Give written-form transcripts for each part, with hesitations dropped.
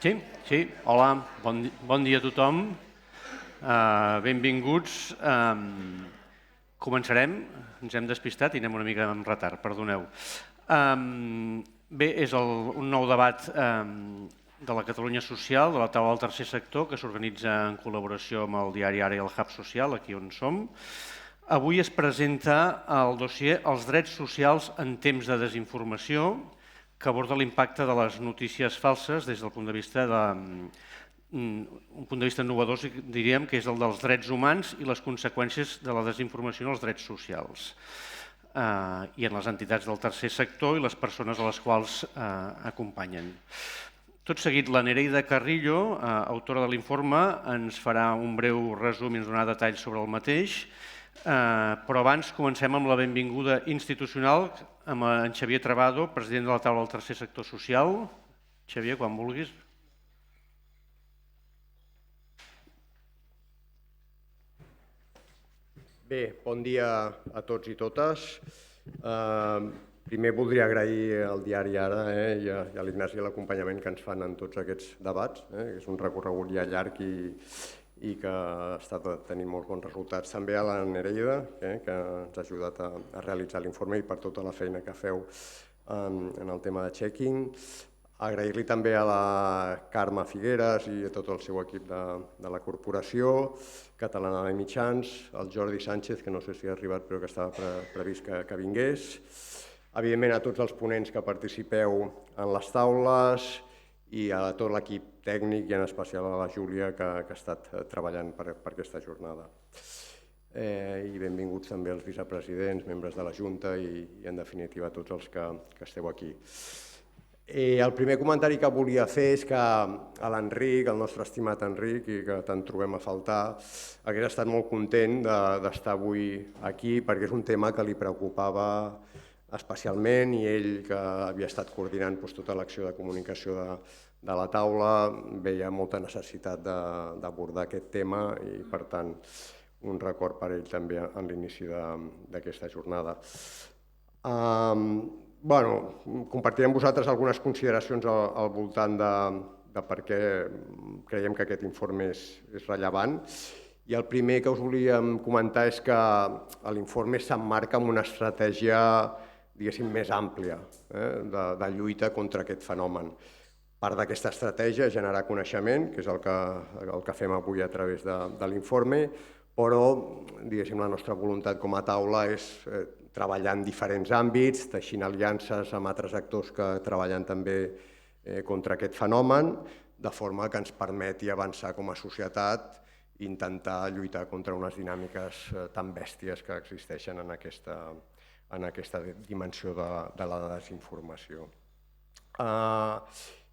Sí, hola, bon dia a tothom. Benvinguts. Començarem, ens hem despistat i anem una mica amb retard, perdoneu. Bé, és un nou debat de la Catalunya Social, de la taula del tercer sector, que s'organitza en col·laboració amb el diari Ara i el Hub Social, aquí on som. Avui es presenta el dossier Els drets socials en temps de desinformació, que aborda l'impacte de les notícies falses des del punt de vista un punt de vista innovador, diríem, que és el dels drets humans i les conseqüències de la desinformació en els drets socials i en les entitats del tercer sector i les persones a les quals acompanyen. Tot seguit, la Nereida Carrillo, autora de l'informe, ens farà un breu resum i ens donarà detalls sobre el mateix, però abans comencem amb la benvinguda institucional amb en Xavier Travado, president de la taula del tercer sector social. Xavier, quan vulguis. Bé, bon dia a tots i totes. Primer voldria agrair al diari Ara i a l'Ignasi l'acompanyament que ens fan en tots aquests debats. És un recorregut ja llarg i que està tenint molts bons resultats. També a la Nereida, que ens ha ajudat a realitzar l'informe i per tota la feina que feu en el tema de checking. Agrair-li també a la Carme Figueres i a tot el seu equip de la corporació catalana de mitjans, al Jordi Sánchez, que no sé si ha arribat però que estava previst que vingués, evidentment a tots els ponents que participeu en les taules i a tot l'equip tècnic i en especial a la Júlia que ha estat treballant per aquesta jornada. I benvinguts també els vicepresidents, membres de la Junta i en definitiva tots els que esteu aquí. El primer comentari que volia fer és que a l'Enric, el nostre estimat Enric, i que tant trobem a faltar, hagués estat molt content d'estar avui aquí perquè és un tema que li preocupava especialment i ell, que havia estat coordinant tota l'acció de comunicació de la taula, veia molta necessitat d'abordar aquest tema i, per tant, un record per ell també en l'inici d'aquesta jornada. Compartiré amb vosaltres algunes consideracions al voltant de per què creiem que aquest informe és rellevant. I el primer que us volíem comentar és que l'informe s'emmarca en una estratègia, diguéssim, més àmplia de lluita contra aquest fenomen. Part d'aquesta estratègia és generar coneixement, que és el que fem avui a través de l'informe, però, diguéssim, la nostra voluntat com a taula és treballar en diferents àmbits, teixint aliances amb altres actors que treballen també contra aquest fenomen, de forma que ens permeti avançar com a societat i intentar lluitar contra unes dinàmiques tan bèsties que existeixen en aquesta dimensió de la desinformació.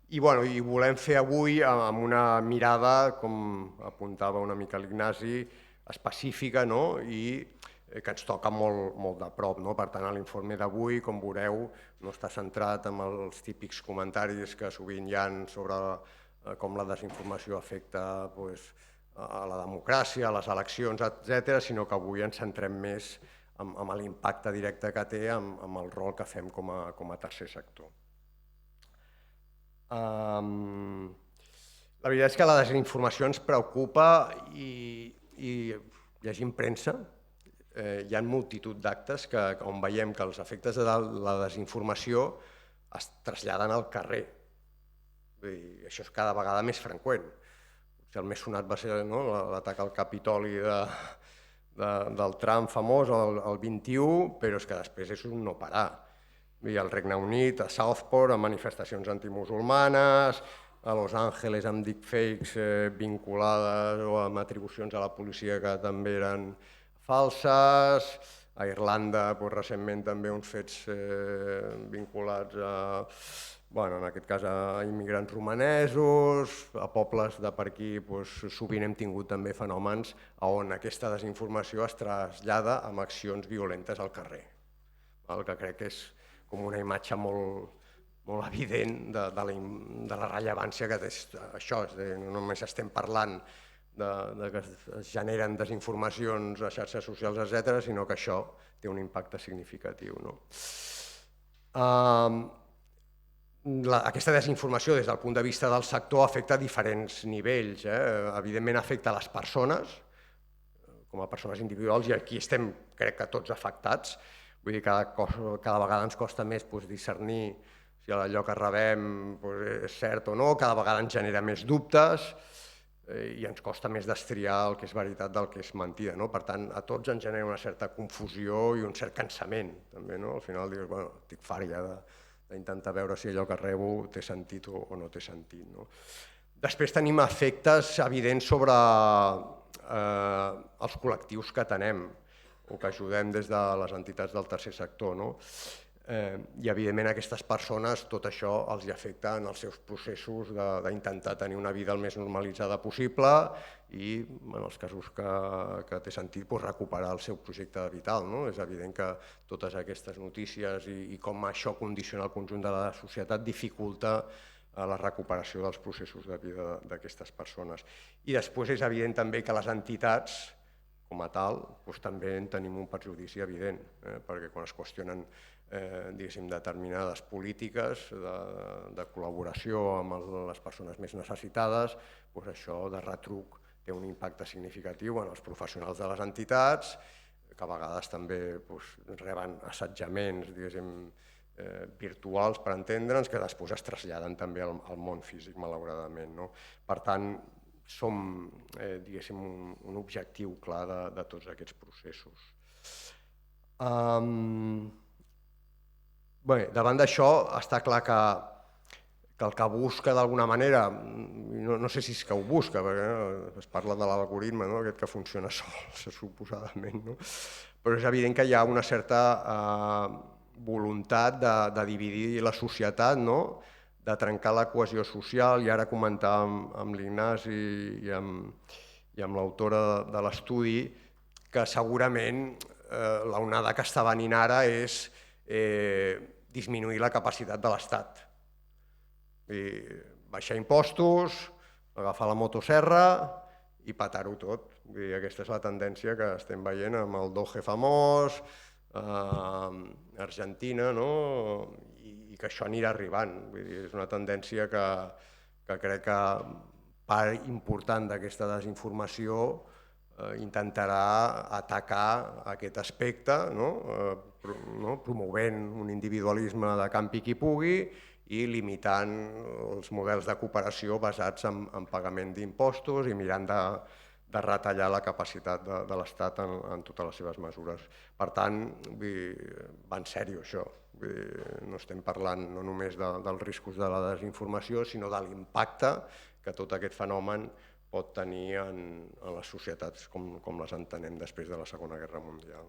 I volem fer avui amb una mirada, com apuntava una mica l'Ignasi, específica i que ens toca molt de prop. Per tant, l'informe d'avui, com veureu, no està centrat en els típics comentaris que sovint hi ha sobre com la desinformació afecta a la democràcia, a les eleccions, etc., sinó que avui ens centrem més en l'impacte directe que té amb el rol que fem com a tercer sector. La veritat és que la desinformació ens preocupa i llegint premsa hi ha multitud d'actes on veiem que els efectes de la desinformació es traslladen al carrer. Això és cada vegada més freqüent. El més sonat va ser l'atac al Capitoli del Trump famós, el 21, però és que després és un no parar. Al Regne Unit, a Southport, amb manifestacions antimusulmanes, a Los Angeles amb deepfakes vinculades o amb atribucions a la policia que també eren falses, a Irlanda recentment també uns fets vinculats en aquest cas a immigrants romanesos, a pobles de per aquí sovint hem tingut també fenòmens on aquesta desinformació es trasllada amb accions violentes al carrer, el que crec que és com una imatge molt evident de la rellevància que té això. No només estem parlant que es generen desinformacions a xarxes socials, etc., sinó que això té un impacte significatiu. aquesta desinformació des del punt de vista del sector afecta a diferents nivells. Evidentment afecta a les persones, com a persones individuals, i aquí estem, crec que tots afectats. Vull dir, cada vegada ens costa més discernir si allò que rebem és cert o no, cada vegada ens genera més dubtes i ens costa més destriar el que és veritat del que és mentida. Per tant, a tots ens genera una certa confusió i un cert cansament. Al final dius, bueno, estic fart ja d'intentar veure si allò que rebo té sentit o no té sentit. Després tenim efectes evidents sobre els col·lectius que atenem o que ajudem des de les entitats del tercer sector. I evidentment a aquestes persones tot això els afecta en els seus processos d'intentar tenir una vida el més normalitzada possible i en els casos que té sentit recuperar el seu projecte vital. És evident que totes aquestes notícies i com això condiciona el conjunt de la societat dificulta la recuperació dels processos de vida d'aquestes persones. I després és evident també que les entitats com a tal també en tenim un perjudici evident, perquè quan es qüestionen determinades polítiques de col·laboració amb les persones més necessitades, això de retruc té un impacte significatiu en els professionals de les entitats, que a vegades també reben assetjaments virtuals, per entendre'ns, que després es traslladen també al món físic, malauradament. Per tant, som un objectiu clar de tots aquests processos. Davant d'això està clar que el que busca d'alguna manera, no sé si és que ho busca, perquè es parla de l'algoritme, aquest que funciona sol, suposadament, però és evident que hi ha una certa voluntat de dividir la societat, de trencar la cohesió social, i ara comentàvem amb l'Ignasi i amb l'autora de l'estudi que segurament l'onada que està venint ara és disminuir la capacitat de l'Estat. Baixar impostos, agafar la motosserra i petar-ho tot. Aquesta és la tendència que estem veient amb el Doge famós, a Argentina, i que això anirà arribant. És una tendència que crec que part important d'aquesta desinformació intentarà atacar aquest aspecte, promovent un individualisme de campi qui pugui i limitant els models de cooperació basats en pagament d'impostos i mirant de retallar la capacitat de l'Estat en totes les seves mesures. Per tant, va en sèrio això. No estem parlant no només dels riscos de la desinformació, sinó de l'impacte que tot aquest fenomen pot tenir en les societats com les entenem després de la Segona Guerra Mundial.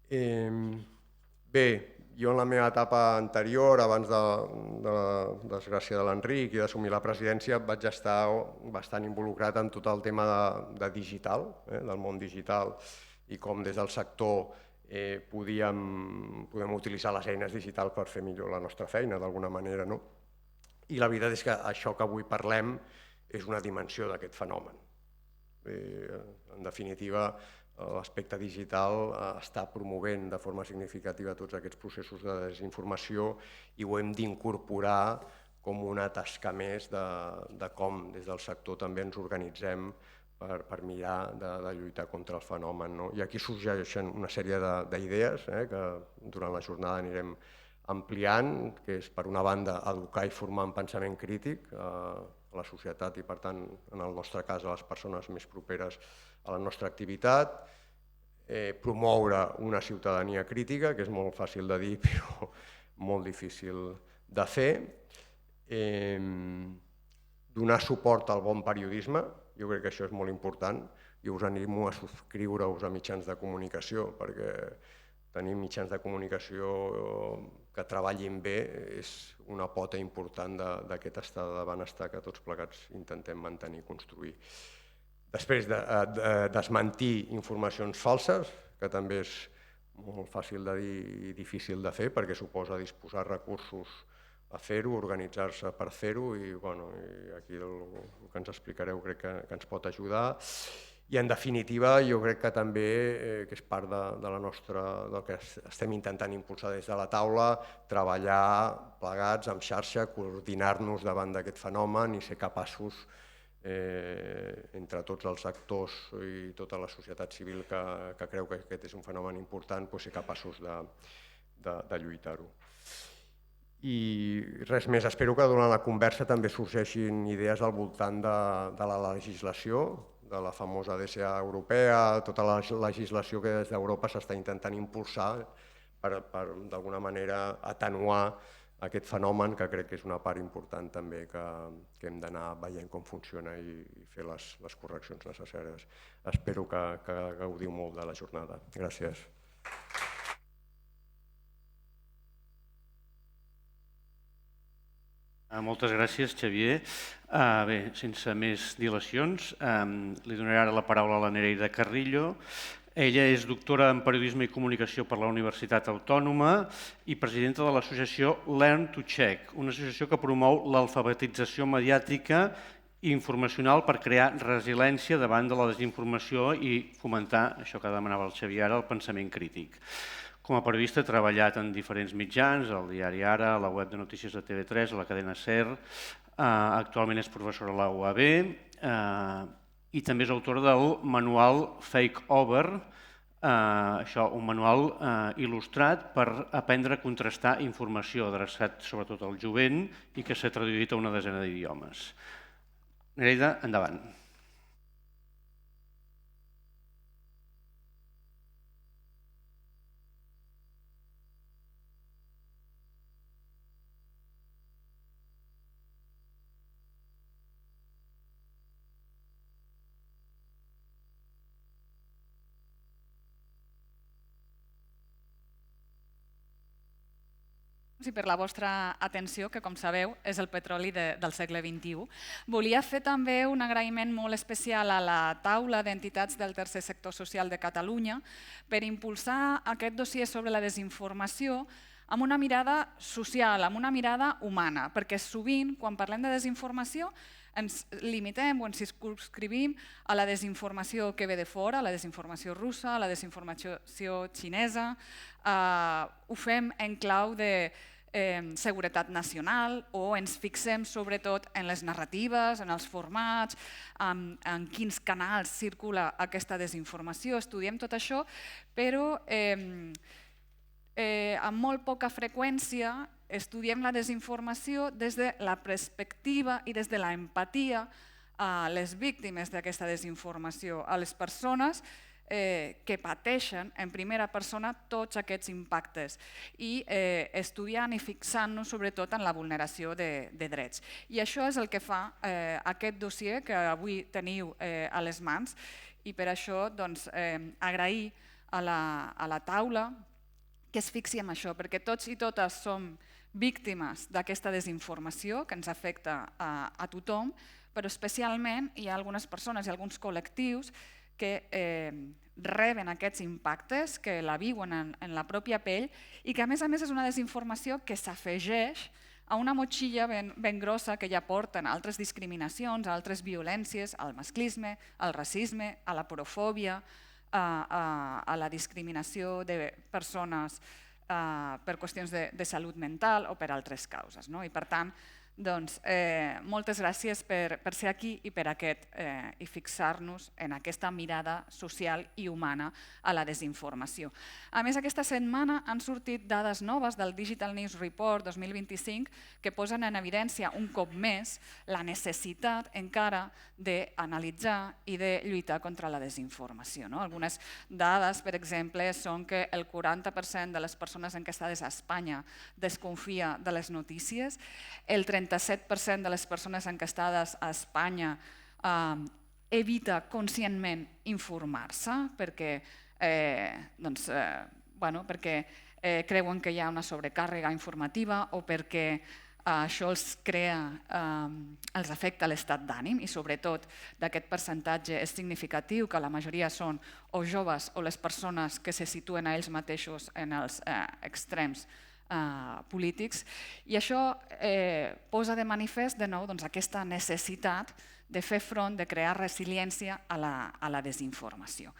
Bé, jo en la meva etapa anterior, abans de la desgràcia de l'Enric i d'assumir la presidència, vaig estar bastant involucrat en tot el tema de digital, del món digital, i com des del sector podem utilitzar les eines digitals per fer millor la nostra feina, d'alguna manera. I la veritat és que això que avui parlem és una dimensió d'aquest fenomen. En definitiva, l'aspecte digital està promovent de forma significativa tots aquests processos de desinformació i ho hem d'incorporar com una tasca més de com des del sector també ens organitzem per mirar de lluitar contra el fenomen. I aquí sorgeixen una sèrie d'idees que durant la jornada anirem ampliant, que és, per una banda, educar i formar en pensament crític a la societat i, per tant, en el nostre cas, a les persones més properes a la nostra activitat, promoure una ciutadania crítica, que és molt fàcil de dir però molt difícil de fer, donar suport al bon periodisme, jo crec que això és molt important, i us animo a subscriure-us a mitjans de comunicació, perquè tenir mitjans de comunicació que treballin bé és una pota important d'aquest estat de benestar que tots plegats intentem mantenir i construir. Després, desmentir informacions falses, que també és molt fàcil de dir i difícil de fer, perquè suposa disposar recursos a fer-ho, organitzar-se per fer-ho, i aquí el que ens explicareu crec que ens pot ajudar. I en definitiva jo crec que també, que és part del que estem intentant impulsar des de la taula, treballar plegats, en xarxa, coordinar-nos davant d'aquest fenomen i ser capaços, entre tots els actors i tota la societat civil que creu que aquest és un fenomen important, ser capaços de lluitar-ho. I res més, espero que durant la conversa també sorgeixin idees al voltant de la legislació, de la famosa DSA europea, tota la legislació que des d'Europa s'està intentant impulsar per d'alguna manera atenuar aquest fenomen, que crec que és una part important també que hem d'anar veient com funciona i fer les correccions necessàries. Espero que gaudiu molt de la jornada. Gràcies. Moltes gràcies, Xavier. Bé, sense més dilacions, li donaré ara la paraula a la Nereida Carrillo. Ella és doctora en Periodisme i Comunicació per la Universitat Autònoma i presidenta de l'associació Learn to Check, una associació que promou l'alfabetització mediàtica i informacional per crear resiliència davant de la desinformació i fomentar, això que demanava el Xavier ara, el pensament crític. Com a periodista ha treballat en diferents mitjans, al diari Ara, a la web de notícies de TV3, a la cadena SER, actualment és professora a la UAB i també és autora del manual Fake Over, un manual il·lustrat per aprendre a contrastar informació, adreçat sobretot al jovent i que s'ha traduït a una desena d'idiomes. Nereida, endavant. I per la vostra atenció, que com sabeu és el petroli del segle XXI. Volia fer també un agraïment molt especial a la taula d'entitats del tercer sector social de Catalunya per impulsar aquest dossier sobre la desinformació amb una mirada social, amb una mirada humana, perquè sovint, quan parlem de desinformació, ens limitem o ens circumscrivim a la desinformació que ve de fora, a la desinformació russa, a la desinformació xinesa, ho fem en clau de seguretat nacional o ens fixem sobretot en les narratives, en els formats, en quins canals circula aquesta desinformació, estudiem tot això, però amb molt poca freqüència estudiem la desinformació des de la perspectiva i des de l'empatia a les víctimes d'aquesta desinformació, a les persones que pateixen en primera persona tots aquests impactes i estudiant i fixant-nos sobretot en la vulneració de drets. I això és el que fa aquest dossier que avui teniu a les mans i per això agrair a la taula que es fixi en això, perquè tots i totes som víctimes d'aquesta desinformació que ens afecta a tothom, però especialment hi ha algunes persones i alguns col·lectius que reben aquests impactes, que la viuen en la pròpia pell i que a més és una desinformació que s'afegeix a una motxilla ben grossa que ja porten altres discriminacions, altres violències, al masclisme, al racisme, a la porofòbia, a la discriminació de persones per qüestions de salut mental o per altres causes. I per tant, moltes gràcies per ser aquí i fixar-nos en aquesta mirada social i humana a la desinformació. A més, aquesta setmana han sortit dades noves del Digital News Report 2025 que posen en evidència un cop més la necessitat encara d'analitzar i de lluitar contra la desinformació. Algunes dades, per exemple, són que el 40% de les persones enquestades a Espanya desconfia de les notícies, el 37% de les persones enquestades a Espanya evita conscientment informar-se perquè creuen que hi ha una sobrecàrrega informativa o perquè això els afecta l'estat d'ànim i sobretot d'aquest percentatge és significatiu que la majoria són o joves o les persones que se situen a ells mateixos en els extrems polítics i això posa de manifest de nou aquesta necessitat de fer front, de crear resiliència a la desinformació.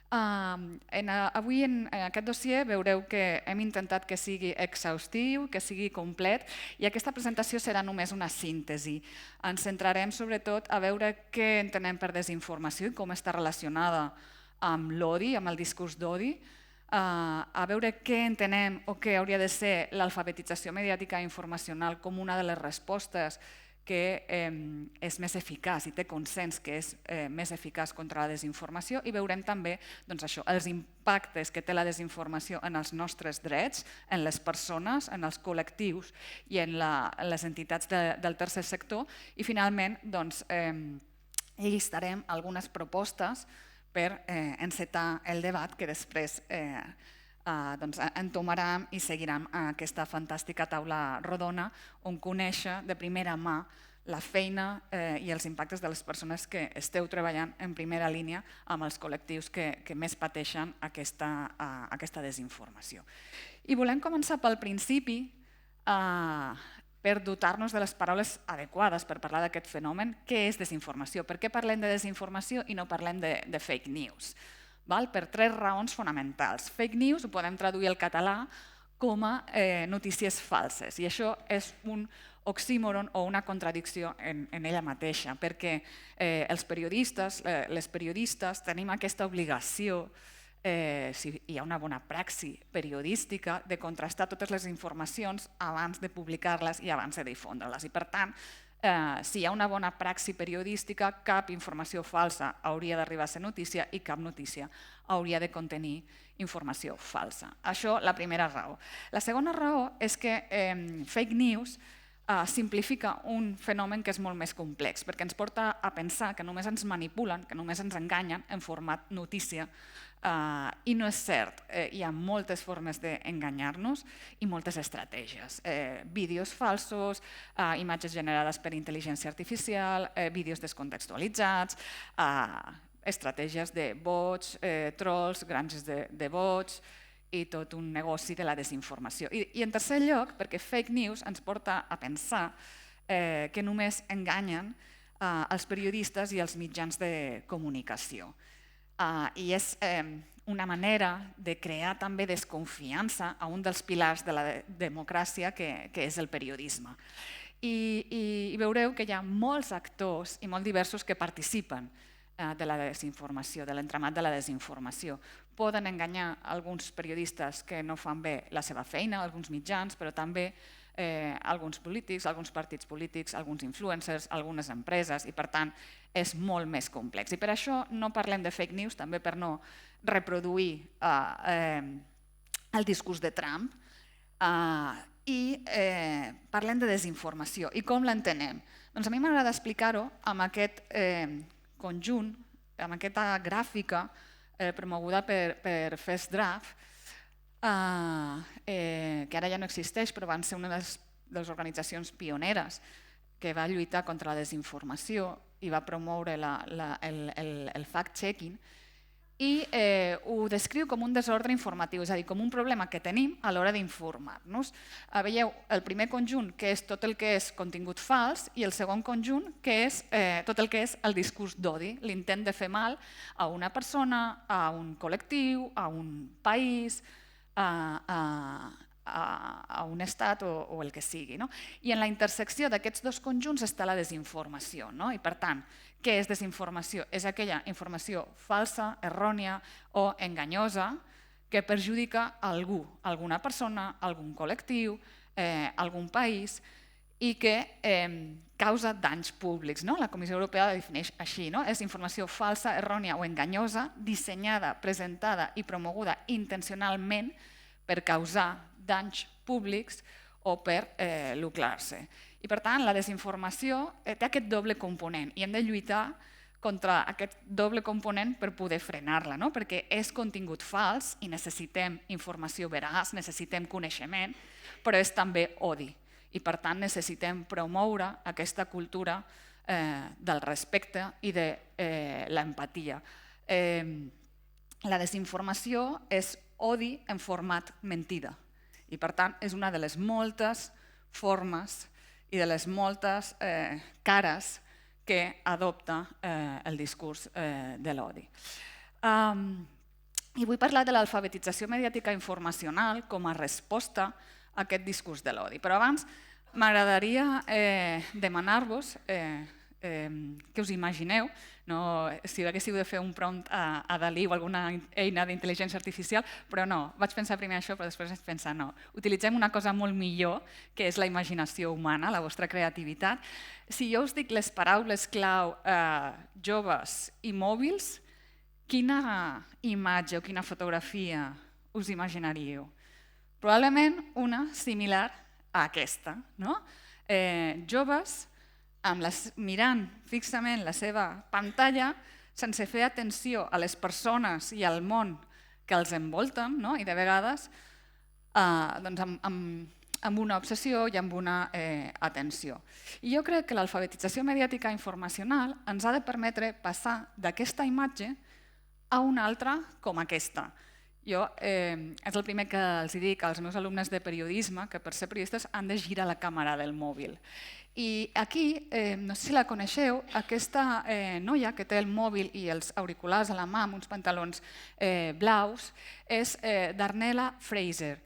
Avui en aquest dossier veureu que hem intentat que sigui exhaustiu, que sigui complet, i aquesta presentació serà només una síntesi. Ens centrarem sobretot a veure què entenem per desinformació i com està relacionada amb l'odi, amb el discurs d'odi, a veure què entenem o què hauria de ser l'alfabetització mediàtica i informacional com una de les respostes que és més eficaç i té consens que és més eficaç contra la desinformació, i veurem també els impactes que té la desinformació en els nostres drets, en les persones, en els col·lectius i en les entitats del tercer sector, i finalment llistarem algunes propostes per encetar el debat que després entomarem i seguirem aquesta fantàstica taula rodona on conèixer de primera mà la feina i els impactes de les persones que esteu treballant en primera línia amb els col·lectius que més pateixen aquesta desinformació. I volem començar pel principi per dotar-nos de les paraules adequades per parlar d'aquest fenomen. Què és desinformació? Per què parlem de desinformació i no parlem de fake news? Per 3 raons fonamentals. Fake news ho podem traduir al català com a notícies falses, i això és un oxímoron o una contradicció en ella mateixa, perquè els periodistes, les periodistes, tenim aquesta obligació, si hi ha una bona praxi periodística, de contrastar totes les informacions abans de publicar-les i abans de difondre-les. I per tant, si hi ha una bona praxi periodística, cap informació falsa hauria d'arribar a ser notícia i cap notícia hauria de contenir informació falsa. Això, la primera raó. La segona raó és que fake news simplifica un fenomen que és molt més complex, perquè ens porta a pensar que només ens manipulen, que només ens enganyen en format notícia, i no és cert. Hi ha moltes formes d'enganyar-nos i moltes estratègies. Vídeos falsos, imatges generades per intel·ligència artificial, vídeos descontextualitzats, estratègies de bots, trolls, granges de bots i tot un negoci de la desinformació. I en tercer lloc, perquè fake news ens porta a pensar que només enganyen els periodistes i els mitjans de comunicació. I és una manera de crear també desconfiança a un dels pilars de la democràcia que és el periodisme. I veureu que hi ha molts actors i molt diversos que participen de la desinformació, de l'entramat de la desinformació. Poden enganyar alguns periodistes que no fan bé la seva feina, alguns mitjans, però també alguns polítics, alguns partits polítics, alguns influencers, algunes empreses, i per tant és molt més complex. I per això no parlem de fake news, també per no reproduir el discurs de Trump, i parlem de desinformació. I com l'entenem? Doncs a mi m'agrada explicar-ho amb aquest conjunt, amb aquesta gràfica promoguda per First Draft, que ara ja no existeix, però van ser una de les organitzacions pioneres que va lluitar contra la desinformació i va promoure el fact-checking, i ho descriu com un desordre informatiu, és a dir, com un problema que tenim a l'hora d'informar-nos. Veieu el primer conjunt, que és tot el que és contingut fals, i el segon conjunt, que és tot el que és el discurs d'odi, l'intent de fer mal a una persona, a un col·lectiu, a un país, a un estat o el que sigui. I en la intersecció d'aquests dos conjunts està la desinformació. I per tant, què és desinformació? És aquella informació falsa, errònia o enganyosa que perjudica algú, alguna persona, algun col·lectiu, algun país, i que causa danys públics. La Comissió Europea la defineix així. És informació falsa, errònia o enganyosa, dissenyada, presentada i promoguda intencionalment per causar danys públics o per lucrar-se. I per tant, la desinformació té aquest doble component i hem de lluitar contra aquest doble component per poder frenar-la, perquè és contingut fals i necessitem informació veraç, necessitem coneixement, però és també odi. I per tant necessitem promoure aquesta cultura del respecte i de l'empatia. La desinformació és odi en format mentida i per tant és una de les moltes formes i de les moltes cares que adopta el discurs de l'odi. I vull parlar de l'alfabetització mediàtica informacional com a resposta a aquest discurs de l'odi. Però abans m'agradaria demanar-vos que us imagineu, si haguéssiu de fer un prompt a Dalí o alguna eina d'intel·ligència artificial, però no, vaig pensar primer això, però després vaig pensar no. Utilitzem una cosa molt millor, que és la imaginació humana, la vostra creativitat. Si jo us dic les paraules clau joves i mòbils, quina imatge o quina fotografia us imaginaríeu? Probablement una similar a aquesta. Joves mirant fixament la seva pantalla sense fer atenció a les persones i al món que els envolten i de vegades amb una obsessió i amb una atenció. I jo crec que l'alfabetització mediàtica informacional ens ha de permetre passar d'aquesta imatge a una altra com aquesta. Jo és el primer que els dic als meus alumnes de periodisme, que per ser periodistes han de girar la càmera del mòbil. I aquí, no sé si la coneixeu, aquesta noia que té el mòbil i els auriculars a la mà amb uns pantalons blaus és Darnella Fraser.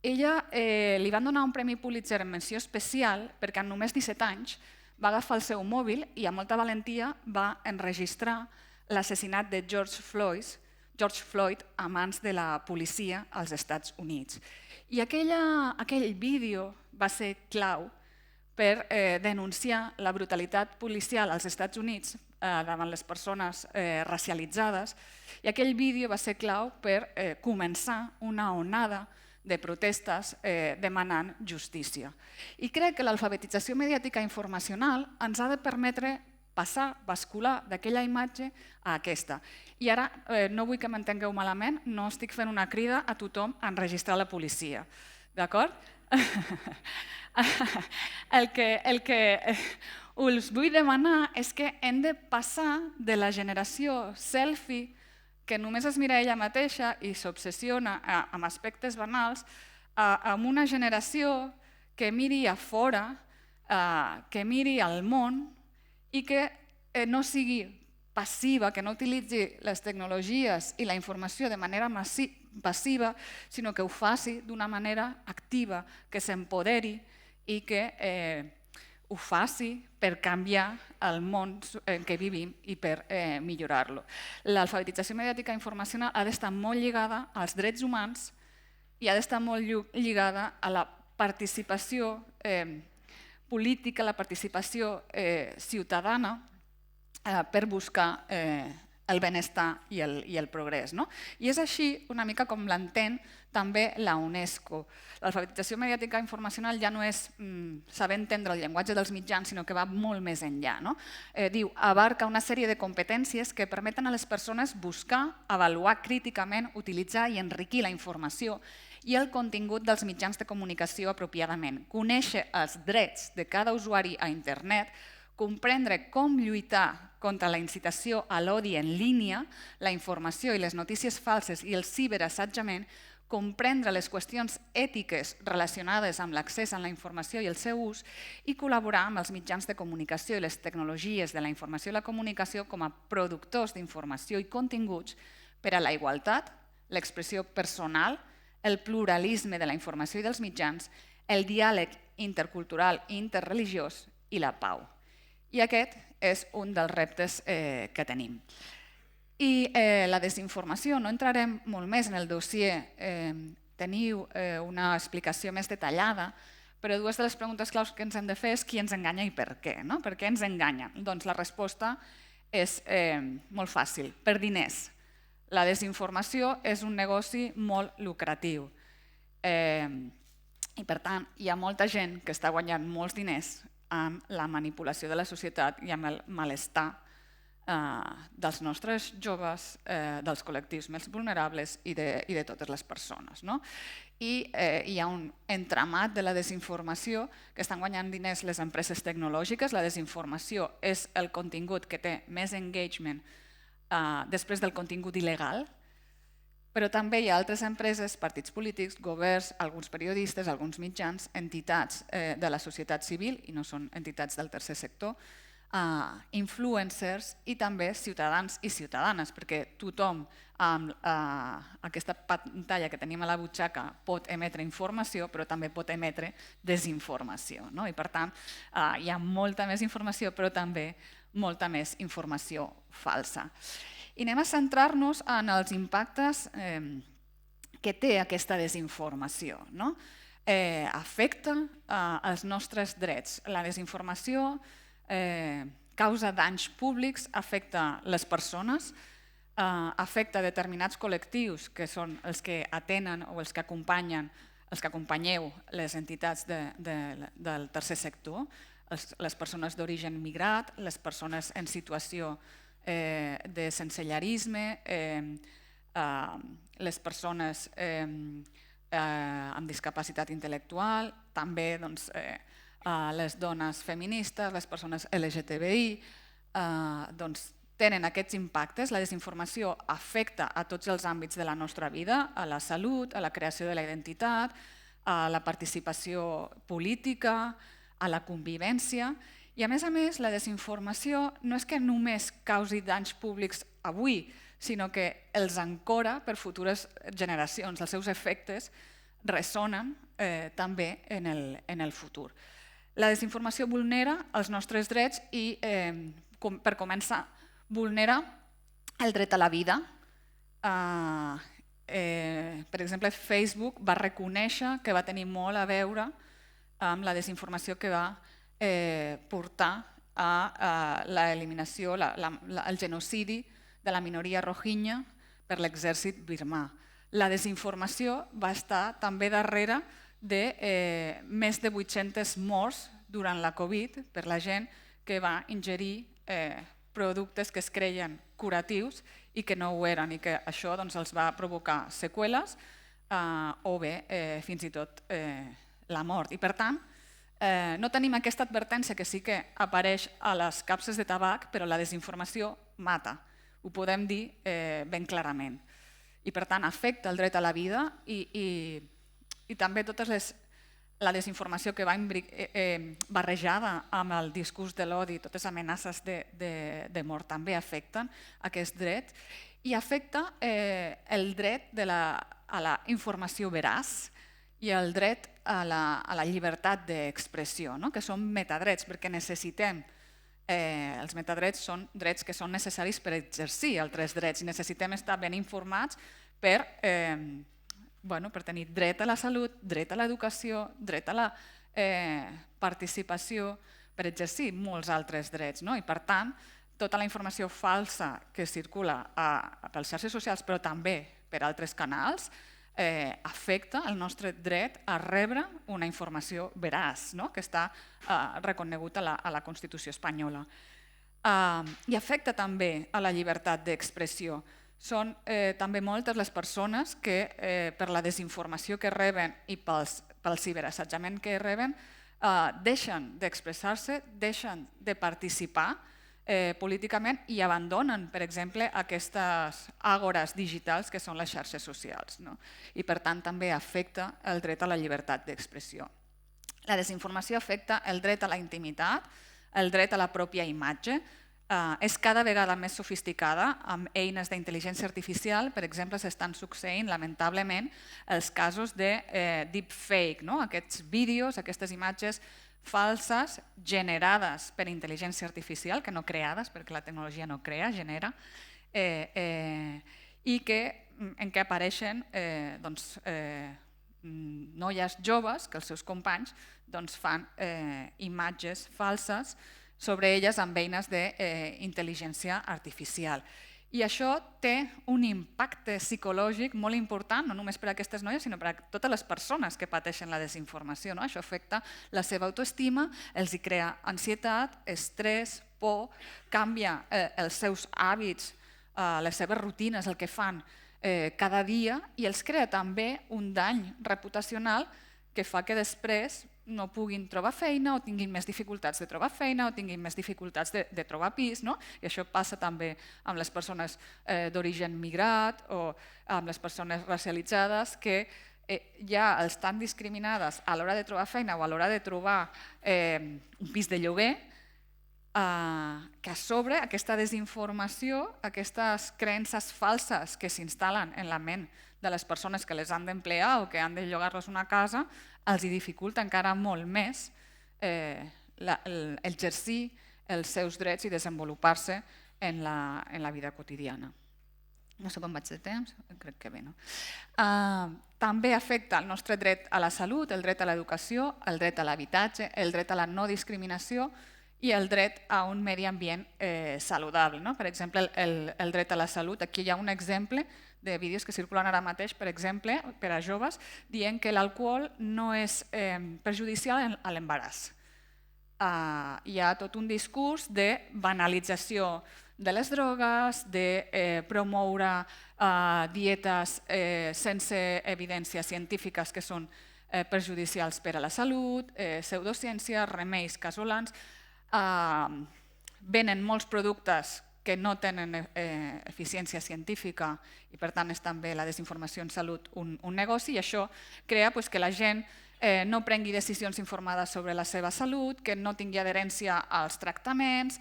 Ella li van donar un Premi Pulitzer en menció especial perquè en només 17 anys va agafar el seu mòbil i amb molta valentia va enregistrar l'assassinat de George Floyd a mans de la policia als Estats Units. I aquell vídeo va ser clau per denunciar la brutalitat policial als Estats Units davant les persones racialitzades, i aquell vídeo va ser clau per començar una onada de protestes demanant justícia. I crec que l'alfabetització mediàtica informacional ens ha de permetre passar, bascular d'aquella imatge a aquesta. I ara, no vull que m'entengueu malament, no estic fent una crida a tothom a enregistrar la policia, d'acord? El que us vull demanar és que hem de passar de la generació selfie que només es mira ella mateixa i s'obsessiona amb aspectes banals a una generació que miri a fora, que miri al món i que no sigui passiva, que no utilitzi les tecnologies i la informació de manera passiva, sinó que ho faci d'una manera activa, que s'empoderi i que ho faci per canviar el món en què vivim i per millorar-lo. L'alfabetització mediàtica informacional ha d'estar molt lligada als drets humans i ha d'estar molt lligada a la participació política, la participació ciutadana per buscar el benestar i el progrés. I és així una mica com l'entén també la UNESCO. L'alfabetització mediàtica informacional ja no és saber entendre el llenguatge dels mitjans, sinó que va molt més enllà. Diu, abarca una sèrie de competències que permeten a les persones buscar, avaluar críticament, utilitzar i enriquir la informació i el contingut dels mitjans de comunicació apropiadament, conèixer els drets de cada usuari a internet, comprendre com lluitar contra la incitació a l'odi en línia, la informació i les notícies falses i el ciberassetjament, comprendre les qüestions ètiques relacionades amb l'accés a la informació i el seu ús i col·laborar amb els mitjans de comunicació i les tecnologies de la informació i la comunicació com a productors d'informació i continguts per a la igualtat, l'expressió personal, el pluralisme de la informació i dels mitjans, el diàleg intercultural i interreligiós i la pau. I aquest és un dels reptes que tenim. I la desinformació, no entrarem molt més en el dossier, teniu una explicació més detallada, però dues de les preguntes claus que ens hem de fer és qui ens enganya i per què. Per què ens enganya? Doncs la resposta és molt fàcil, per diners. La desinformació és un negoci molt lucratiu i per tant hi ha molta gent que està guanyant molts diners amb la manipulació de la societat i amb el malestar dels nostres joves, dels col·lectius més vulnerables i de totes les persones. I hi ha un entramat de la desinformació que estan guanyant diners les empreses tecnològiques. La desinformació és el contingut que té més engagement després del contingut il·legal, però també hi ha altres empreses, partits polítics, governs, alguns periodistes, alguns mitjans, entitats de la societat civil, i no són entitats del tercer sector, influencers i també ciutadans i ciutadanes, perquè tothom amb aquesta pantalla que tenim a la butxaca pot emetre informació, però també pot emetre desinformació. I per tant, hi ha molta més informació, però també molta més informació falsa. I anem a centrar-nos en els impactes que té aquesta desinformació. Afecta els nostres drets. La desinformació causa danys públics, afecta les persones, afecta determinats col·lectius que són els que atenen o els que acompanyeu les entitats del tercer sector, les persones d'origen migrat, les persones en situació de sensellarisme, les persones amb discapacitat intel·lectual, també les dones feministes, les persones LGTBI, tenen aquests impactes. La desinformació afecta a tots els àmbits de la nostra vida, a la salut, a la creació de la identitat, a la participació política, a la convivència. I a més, la desinformació no és que només causi danys públics avui, sinó que els ancora per futures generacions. Els seus efectes ressonen també en el futur. La desinformació vulnera els nostres drets i, per començar, vulnera el dret a la vida. Per exemple, Facebook va reconèixer que va tenir molt a veure amb la desinformació que va portar a l'eliminació, al genocidi de la minoria rohingya per l'exèrcit birmà. La desinformació va estar també darrere de més de 800 morts durant la Covid per la gent que va ingerir productes que es creien curatius i que no ho eren, i que això els va provocar seqüeles o bé fins i tot la mort. I per tant, no tenim aquesta advertència que sí que apareix a les capses de tabac, però la desinformació mata, ho podem dir ben clarament. I per tant afecta el dret a la vida i també la desinformació que va barrejada amb el discurs de l'odi, totes les amenaces de mort també afecten aquest dret i afecta el dret a la informació veraç i el dret a la llibertat d'expressió, que són metadrets, perquè necessitem, els metadrets són drets que són necessaris per exercir altres drets i necessitem estar ben informats per tenir dret a la salut, dret a l'educació, dret a la participació, per exercir molts altres drets. I per tant, tota la informació falsa que circula per les xarxes socials, però també per altres canals, afecta el nostre dret a rebre una informació veraç, que està reconegut a la Constitució espanyola. I afecta també a la llibertat d'expressió. Són també moltes les persones que per la desinformació que reben i pel ciberassetjament que reben deixen d'expressar-se, deixen de participar políticament i abandonen, per exemple, aquestes àgores digitals que són les xarxes socials. I per tant també afecta el dret a la llibertat d'expressió. La desinformació afecta el dret a la intimitat, el dret a la pròpia imatge, és cada vegada més sofisticada amb eines d'intel·ligència artificial. Per exemple, s'estan succeint, lamentablement, els casos de deepfake, aquests vídeos, aquestes imatges falses generades per intel·ligència artificial, que no creades, perquè la tecnologia no crea, genera, i en què apareixen noies joves que els seus companys fan imatges falses sobre elles amb eines d'intel·ligència artificial. I això té un impacte psicològic molt important, no només per a aquestes noies, sinó per a totes les persones que pateixen la desinformació. Això afecta la seva autoestima, els crea ansietat, estrès, por, canvia els seus hàbits, les seves rutines, el que fan cada dia, i els crea també un dany reputacional que fa que després no puguin trobar feina o tinguin més dificultats de trobar feina o tinguin més dificultats de trobar pis. I això passa també amb les persones d'origen migrat o amb les persones racialitzades que ja estan discriminades a l'hora de trobar feina o a l'hora de trobar un pis de lloguer que a sobre aquesta desinformació, aquestes creences falses que s'instal·len en la ment de les persones que les han d'emplear o que han de llogar-les una casa, els dificulta encara molt més exercir els seus drets i desenvolupar-se en la vida quotidiana. No sé com vaig de temps, crec que bé, no? També afecta el nostre dret a la salut, el dret a l'educació, el dret a l'habitatge, el dret a la no discriminació i el dret a un medi ambient saludable. Per exemple, el dret a la salut. Aquí hi ha un exemple de vídeos que circulen ara mateix, per exemple, per a joves, dient que l'alcohol no és perjudicial a l'embaràs. Hi ha tot un discurs de banalització de les drogues, de promoure dietes sense evidències científiques que són perjudicials per a la salut, pseudociències, remeis casolans. Venen molts productes que no tenen eficiència científica i per tant és també la desinformació en salut un negoci, i això crea que la gent no prengui decisions informades sobre la seva salut, que no tingui adherència als tractaments,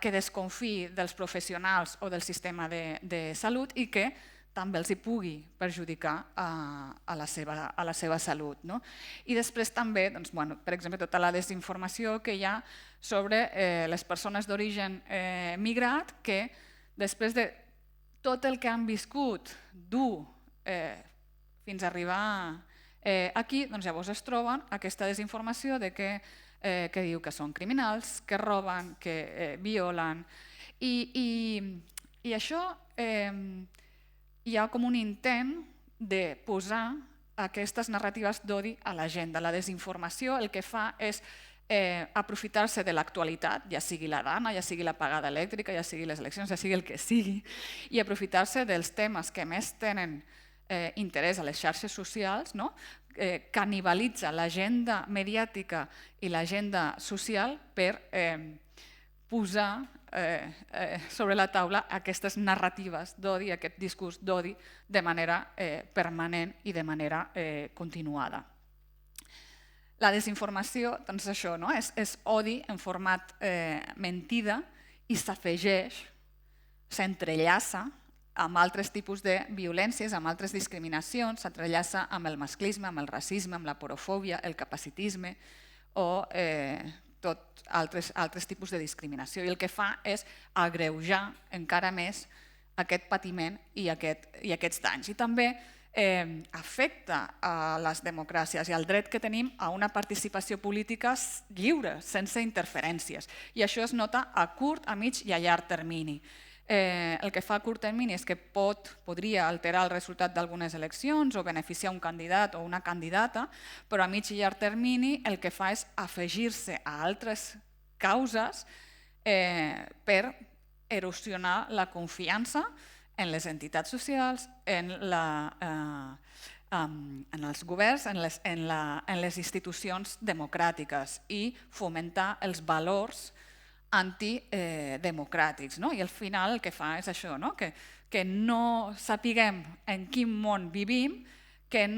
que desconfiï dels professionals o del sistema de salut i que també els hi pugui perjudicar a la seva salut. I després també, per exemple, tota la desinformació que hi ha sobre les persones d'origen migrat que després de tot el que han viscut dur fins a arribar aquí, llavors es troben aquesta desinformació que diu que són criminals, que roben, que violen. I això hi ha com un intent de posar aquestes narratives d'odi a l'agenda. La desinformació el que fa és aprofitar-se de l'actualitat, ja sigui la dana, ja sigui la pagada elèctrica, ja sigui les eleccions, ja sigui el que sigui, i aprofitar-se dels temes que més tenen interès a les xarxes socials, canibalitza l'agenda mediàtica i l'agenda social per posar sobre la taula aquestes narratives d'odi, aquest discurs d'odi de manera permanent i de manera continuada. La desinformació, doncs això, és odi en format mentida i s'afegeix, s'entrellaça amb altres tipus de violències, amb altres discriminacions, s'entrellaça amb el masclisme, amb el racisme, amb la porofòbia, el capacitisme o tot altres tipus de discriminació. I el que fa és agreujar encara més aquest patiment i aquests danys. I també afecta a les democràcies i al dret que tenim a una participació política lliure, sense interferències. I això es nota a curt, a mig i a llarg termini. El que fa a curt termini és que podria alterar el resultat d'algunes eleccions o beneficiar un candidat o una candidata, però a mig i llarg termini el que fa és afegir-se a altres causes per erosionar la confiança en les entitats socials, en els governs, en les institucions democràtiques i fomentar els valors antidemocràtics. I al final el que fa és això, que no sapiguem en quin món vivim, que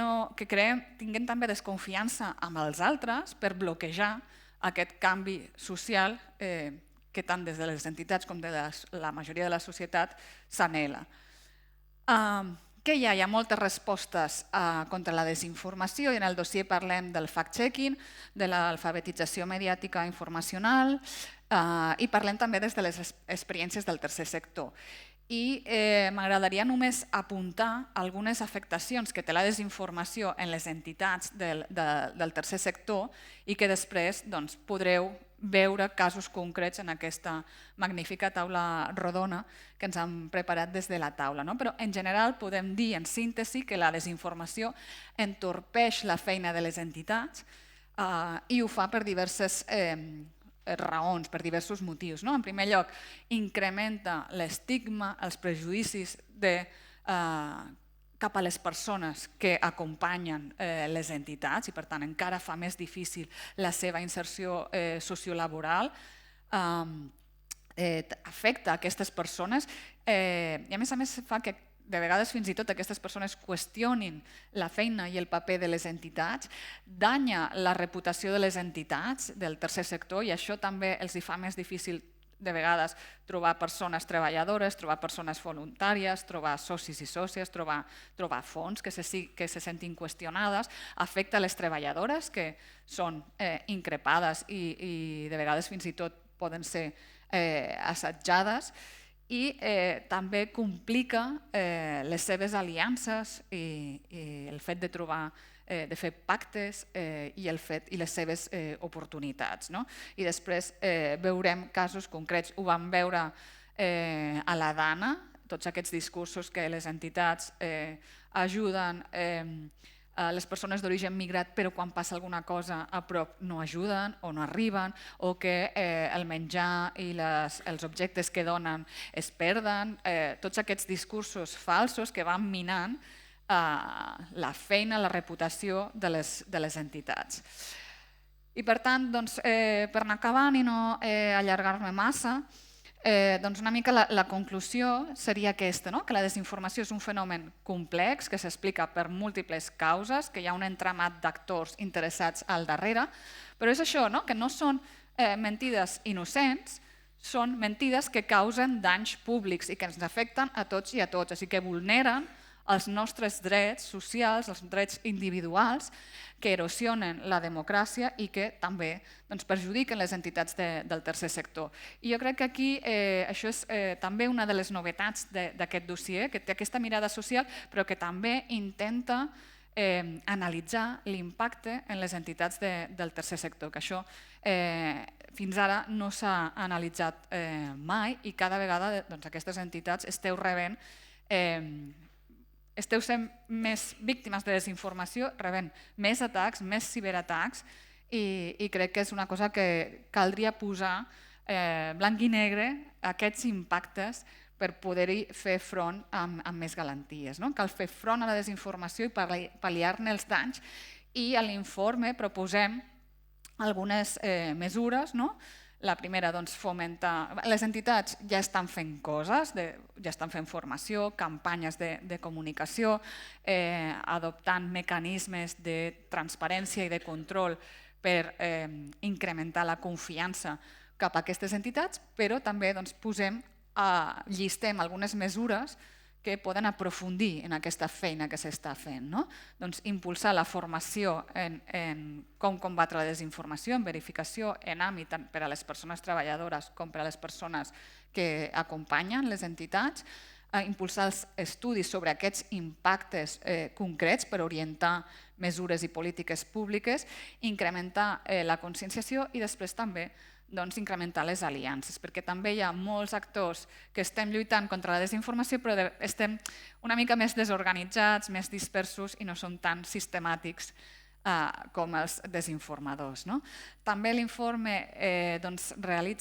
tinguem també desconfiança amb els altres per bloquejar aquest canvi social que tant des de les entitats com de la majoria de la societat s'anhela. Què hi ha? Hi ha moltes respostes contra la desinformació i en el dossier parlem del fact-checking, de l'alfabetització mediàtica informacional i parlem també des de les experiències del tercer sector. I m'agradaria només apuntar algunes afectacions que té la desinformació en les entitats del tercer sector i que després podreu veure casos concrets en aquesta magnífica taula rodona que ens han preparat des de la taula. Però en general podem dir en síntesi que la desinformació entorpeix la feina de les entitats i ho fa per diverses raons, per diversos motius. En primer lloc, incrementa l'estigma, els prejudicis cap a les persones que acompanyen les entitats i per tant encara fa més difícil la seva inserció sociolaboral, afecta aquestes persones i a més fa que de vegades fins i tot aquestes persones qüestionin la feina i el paper de les entitats, danya la reputació de les entitats del tercer sector i això també els hi fa més difícil de vegades trobar persones treballadores, trobar persones voluntàries, trobar socis i sòcies, trobar fons que se sentin qüestionades, afecta les treballadores que són increpades i de vegades fins i tot poden ser assetjades i també complica les seves aliances i el fet de trobar de fer pactes i les seves oportunitats. I després veurem casos concrets. Ho vam veure a la Dana, tots aquests discursos que les entitats ajuden les persones d'origen migrat, però quan passa alguna cosa a prop no ajuden o no arriben, o que el menjar i els objectes que donen es perden. Tots aquests discursos falsos que van minant la feina, la reputació de les entitats. I per tant, per anar acabant i no allargar-me massa, una mica la conclusió seria aquesta, que la desinformació és un fenomen complex que s'explica per múltiples causes, que hi ha un entramat d'actors interessats al darrere, però és això, que no són mentides innocents, són mentides que causen danys públics i que ens afecten a tots i a tots, així que vulneren els nostres drets socials, els drets individuals, que erosionen la democràcia i que també perjudiquen les entitats del tercer sector. I jo crec que aquí això és també una de les novetats d'aquest dossier, que té aquesta mirada social, però que també intenta analitzar l'impacte en les entitats del tercer sector, que això fins ara no s'ha analitzat mai i cada vegada aquestes entitats esteu rebent esteu sent més víctimes de desinformació, rebent més atacs, més ciberatacs i crec que és una cosa que caldria posar blanc i negre a aquests impactes per poder-hi fer front amb més garanties. Cal fer front a la desinformació i pal·liar-ne els danys i a l'informe proposem algunes mesures. La primera, fomentar... Les entitats ja estan fent coses, ja estan fent formació, campanyes de comunicació, adoptant mecanismes de transparència i de control per incrementar la confiança cap a aquestes entitats, però també llistem algunes mesures que poden aprofundir en aquesta feina que s'està fent. Impulsar la formació en com combatre la desinformació, en verificació, en àmbit tant per a les persones treballadores com per a les persones que acompanyen les entitats, impulsar els estudis sobre aquests impactes concrets per orientar mesures i polítiques públiques, incrementar la conscienciació i després també incrementar les aliances, perquè també hi ha molts actors que estem lluitant contra la desinformació però estem una mica més desorganitzats, més dispersos i no som tan sistemàtics com els desinformadors. També l'informe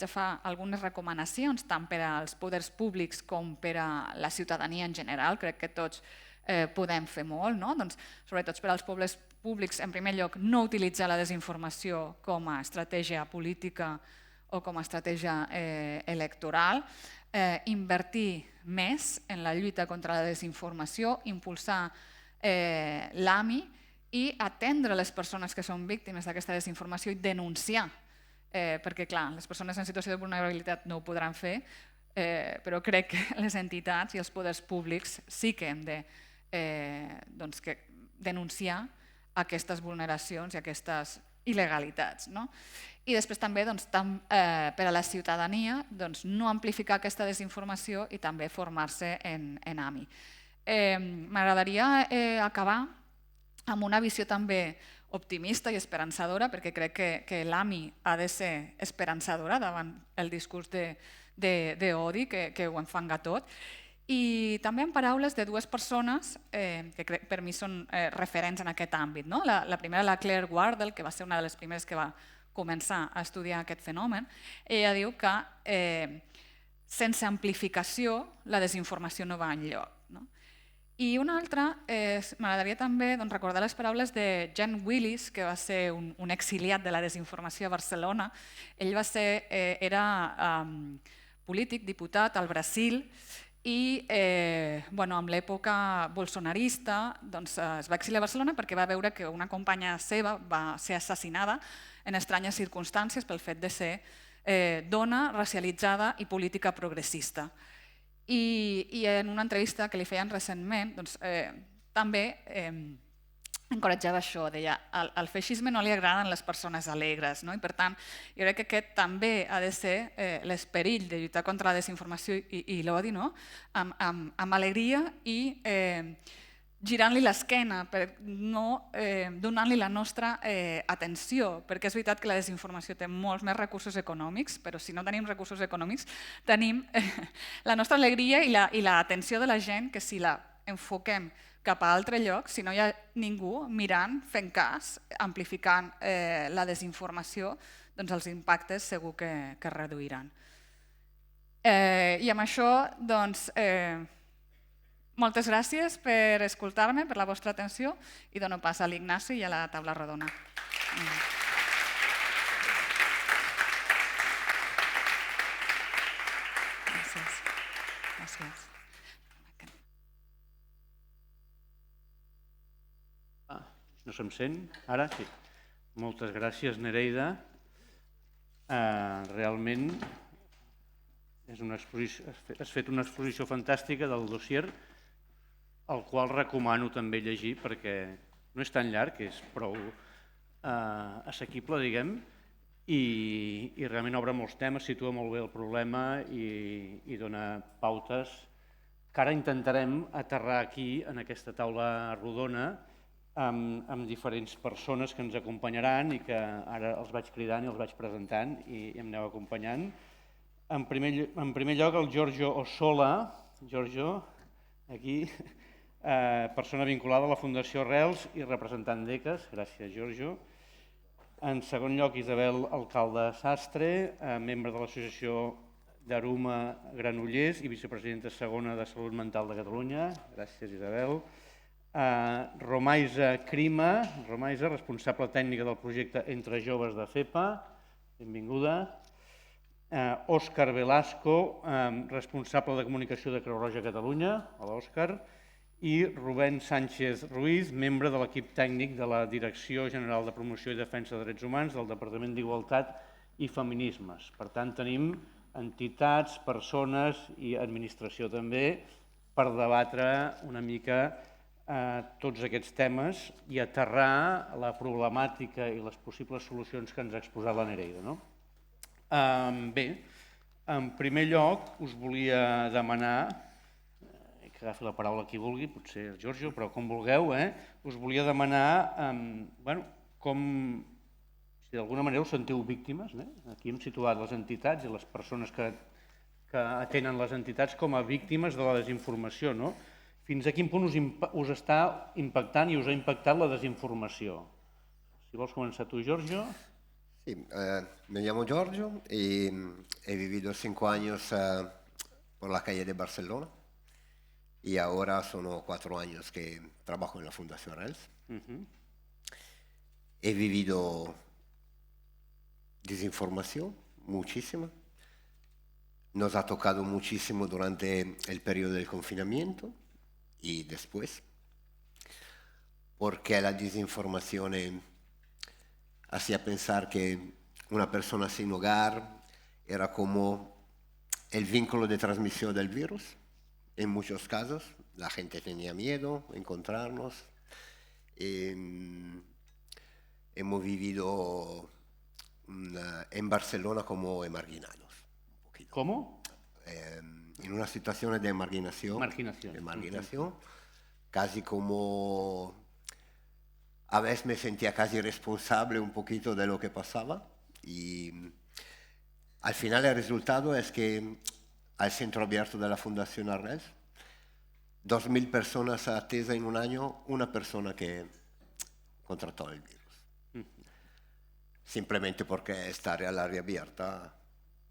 fa algunes recomanacions tant per als poders públics com per a la ciutadania en general, crec que tots podem fer molt, sobretot per als poders públics, en primer lloc, no utilitzar la desinformació com a estratègia política o com a estratègia electoral, invertir més en la lluita contra la desinformació, impulsar l'AMI i atendre les persones que són víctimes d'aquesta desinformació i denunciar, perquè clar, les persones en situació de vulnerabilitat no ho podran fer, però crec que les entitats i els poders públics sí que hem de denunciar aquestes vulneracions i aquestes il·legalitats. I després també per a la ciutadania no amplificar aquesta desinformació i també formar-se en AMI. M'agradaria acabar amb una visió també optimista i esperançadora, perquè crec que l'AMI ha de ser esperançadora davant el discurs d'odi que ho enfanga tot, i també en paraules de dues persones que per mi són referents en aquest àmbit. La primera, la Claire Wardell, que va ser una de les primeres que va començar a estudiar aquest fenomen. Ella diu que sense amplificació la desinformació no va enlloc. I una altra, m'agradaria també recordar les paraules de Jen Willis, que va ser un exiliat de la desinformació a Barcelona. Ell era polític, diputat al Brasil, i amb l'època bolsonarista es va exiliar a Barcelona perquè va veure que una companya seva va ser assassinada en estranyes circumstàncies pel fet de ser dona, racialitzada i política progressista. I en una entrevista que li feien recentment també encoratjava això, deia al feixisme no li agraden les persones alegres, i per tant jo crec que aquest també ha de ser l'esperit de lluitar contra la desinformació i l'odi, amb alegria i girant-li l'esquena, no donant-li la nostra atenció, perquè és veritat que la desinformació té molts més recursos econòmics, però si no tenim recursos econòmics tenim la nostra alegria i l'atenció de la gent, que si la enfoquem cap a altre lloc, si no hi ha ningú mirant, fent cas, amplificant la desinformació, doncs els impactes segur que es reduiran. I amb això, moltes gràcies per escoltar-me, per la vostra atenció, i dono pas a l'Ignaci i a la taula rodona. Gràcies. No se'm sent? Ara sí. Moltes gràcies, Nereida. Realment has fet una exposició fantàstica del dossier, el qual recomano també llegir perquè no és tan llarg, és prou assequible, diguem, i realment obre molts temes, situa molt bé el problema i dona pautes que ara intentarem aterrar aquí, en aquesta taula rodona, amb diferents persones que ens acompanyaran i que ara els vaig cridant i els vaig presentant i em aneu acompanyant. En primer lloc, el Giorgio Ossola, aquí, persona vinculada a la Fundació Arrels i representant d'ECAS. Gràcies, Giorgio. En segon lloc, Isabel Alcalde Sastre, membre de l'Associació d'Aruma Granollers i vicepresidenta segona de Salut Mental de Catalunya. Gràcies, Isabel. Romaisa Crima, responsable tècnica del projecte Entre Joves de FEPA, benvinguda. Òscar Velasco, responsable de comunicació de Creu Roja Catalunya, hola Òscar. I Rubén Sánchez Ruiz, membre de l'equip tècnic de la Direcció General de Promoció i Defensa de Drets Humans del Departament d'Igualtat i Feminismes. Per tant, tenim entitats, persones i administració també per debatre una mica tots aquests temes i aterrar la problemàtica i les possibles solucions que ens ha exposat la Nereida. Bé, en primer lloc us volia demanar, que agafi la paraula qui vulgui, potser el Giorgio, però com vulgueu, us volia demanar com, si d'alguna manera us sentiu víctimes, aquí hem situat les entitats i les persones que atenen les entitats com a víctimes de la desinformació, no? Fins a quin punt us està impactant i us ha impactat la desinformació? Si vols començar tu, Giorgio. Sí, me llamo Giorgio y he vivido 5 años por la calle de Barcelona y ahora son 4 años que trabajo en la Fundación Arrels. He vivido desinformación, muchísima. Nos ha tocado muchísimo durante el periodo del confinamiento y después, porque la desinformación hacía pensar que una persona sin hogar era como el vínculo de transmisión del virus. En muchos casos la gente tenía miedo de encontrarnos. Hemos vivido en Barcelona como emarginados. ¿Cómo? En una situación de marginación, casi como a veces me sentía casi responsable un poquito de lo que pasaba y al final el resultado es que al centro abierto de la Fundación Arrels, 2.000 personas atendidas en un año, una persona que contrató el virus. Simplemente porque estar al área abierta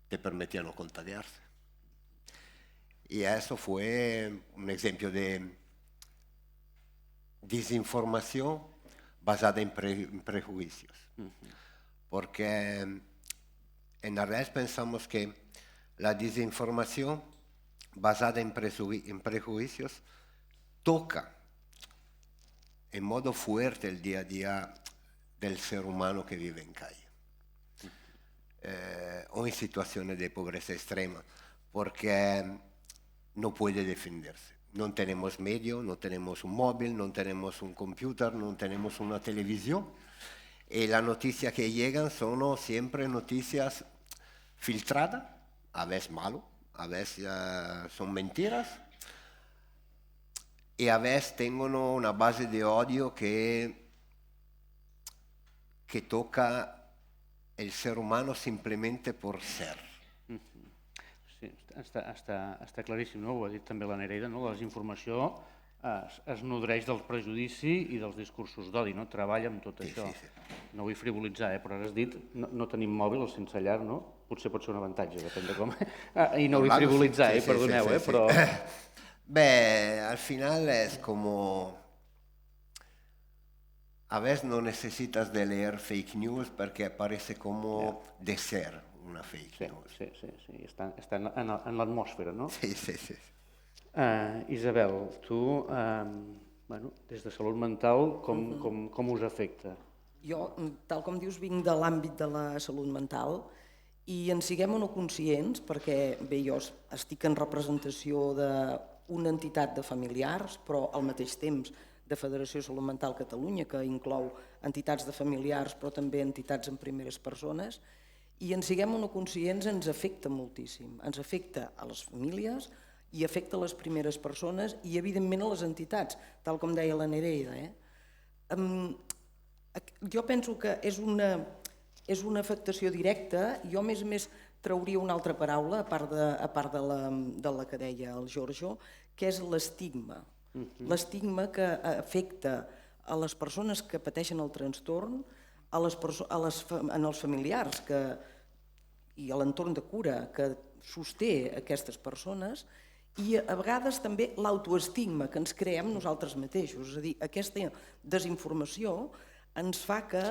te permitía no contagiarse. Y eso fue un ejemplo de desinformación basada en prejuicios. Porque en Arrels pensamos que la desinformación basada en prejuicios, toca en modo fuerte el día a día del ser humano que vive en calle o en situaciones de pobreza extrema, porque no puede defenderse. No tenemos medio, no tenemos un móvil, no tenemos un computer, no tenemos una televisión. Y las noticias que llegan son siempre noticias filtradas, a veces malo, a veces son mentiras, y a veces tengo una base de odio que toca el ser humano simplemente por ser. Sí, està claríssim, no? Ho ha dit també la Nereida, no? La desinformació es nodreix del prejudici i dels discursos d'odi, no? Treballa amb tot això. No vull frivolitzar, però ara has dit no tenim mòbil sense llar, no? Potser pot ser un avantatge, depèn de com. I no vull frivolitzar, perdoneu, però... Beh, al final es como... A veces no necesitas de leer fake news porque parece como de ser una fake news. Sí, està en l'atmosfera, no? Sí. Isabel, tu, des de salut mental, com us afecta? Jo, tal com dius, vinc de l'àmbit de la salut mental i en siguem o no conscients, perquè bé, jo estic en representació d'una entitat de familiars, però al mateix temps de Federació Salut Mental Catalunya, que inclou entitats de familiars però també entitats en primeres persones, i en siguem o no conscients ens afecta moltíssim. Ens afecta a les famílies i afecta a les primeres persones i evidentment a les entitats, tal com deia la Nereida. Jo penso que és una afectació directa. Jo a més trauria una altra paraula, a part de la que deia el Giorgio, que és l'estigma. L'estigma que afecta a les persones que pateixen el trastorn, en els familiars i a l'entorn de cura que sosté aquestes persones, i a vegades també l'autoestigma que ens creem nosaltres mateixos. És a dir, aquesta desinformació ens fa que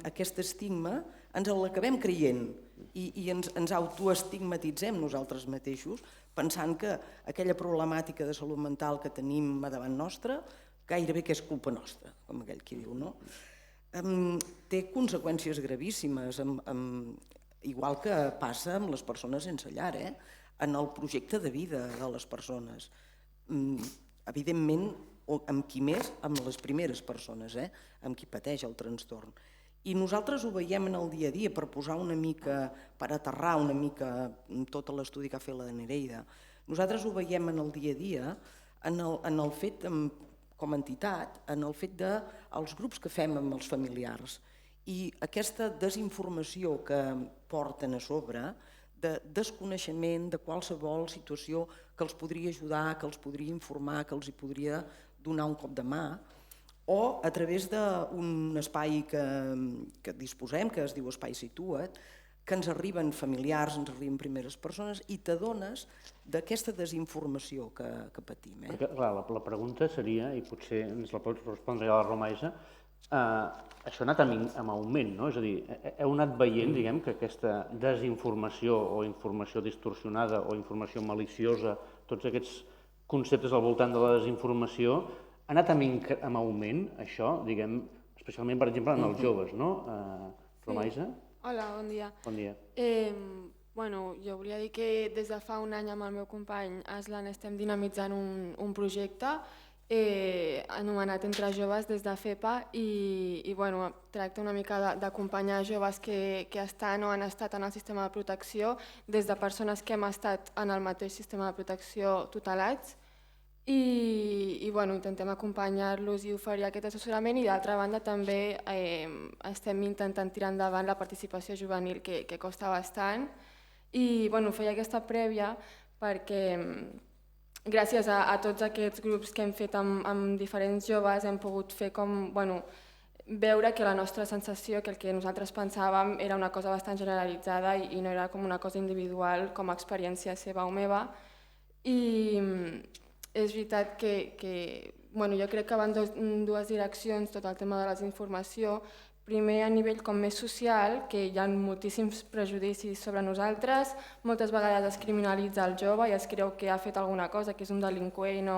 aquest estigma ens l'acabem creient i ens autoestigmatitzem nosaltres mateixos, pensant que aquella problemàtica de salut mental que tenim a davant nostra gairebé que és culpa nostra, com aquell qui diu, no? Té conseqüències gravíssimes, igual que passa amb les persones sense llar, en el projecte de vida de les persones. Evidentment, amb qui més? Amb les primeres persones, amb qui pateix el trastorn. I nosaltres ho veiem en el dia a dia, per posar una mica, per aterrar una mica tot l'estudi que ha fet la Nereida. Nosaltres ho veiem en el dia a dia, en el fet, com a entitat, en el fet dels grups que fem amb els familiars. I aquesta desinformació que porten a sobre, de desconeixement de qualsevol situació que els podria ajudar, que els podria informar, que els podria donar un cop de mà, o a través d'un espai que disposem, que es diu Espai Situa't, que ens arriben familiars, ens arriben primeres persones i t'adones d'aquesta desinformació que patim. Perquè, clar, la pregunta seria, i potser ens la pots respondre a la Romaisa, això ha anat en augment, no? És a dir, heu anat veient, diguem, que aquesta desinformació o informació distorsionada o informació maliciosa, tots aquests conceptes al voltant de la desinformació, ha anat en augment, això, diguem, especialment, per exemple, en els joves, no? Romaisa? Hola, bon dia. Bon dia. Jo volia dir que des de fa un any amb el meu company Aslan estem dinamitzant un projecte anomenat Entre Joves des de FEPA i tracta una mica d'acompanyar joves que estan o han estat en el sistema de protecció des de persones que hem estat en el mateix sistema de protecció tutelats i intentem acompanyar-los i oferir aquest assessorament i d'altra banda també estem intentant tirar endavant la participació juvenil que costa bastant i feia aquesta prèvia perquè gràcies a tots aquests grups que hem fet amb diferents joves hem pogut fer veure que la nostra sensació, que el que nosaltres pensàvem era una cosa bastant generalitzada i no era com una cosa individual com a experiència seva o meva i és veritat que jo crec que van dues direccions tot el tema de la desinformació, primer a nivell com més social, que hi ha moltíssims prejudicis sobre nosaltres, moltes vegades es criminalitza el jove i es creu que ha fet alguna cosa, que és un delinqüent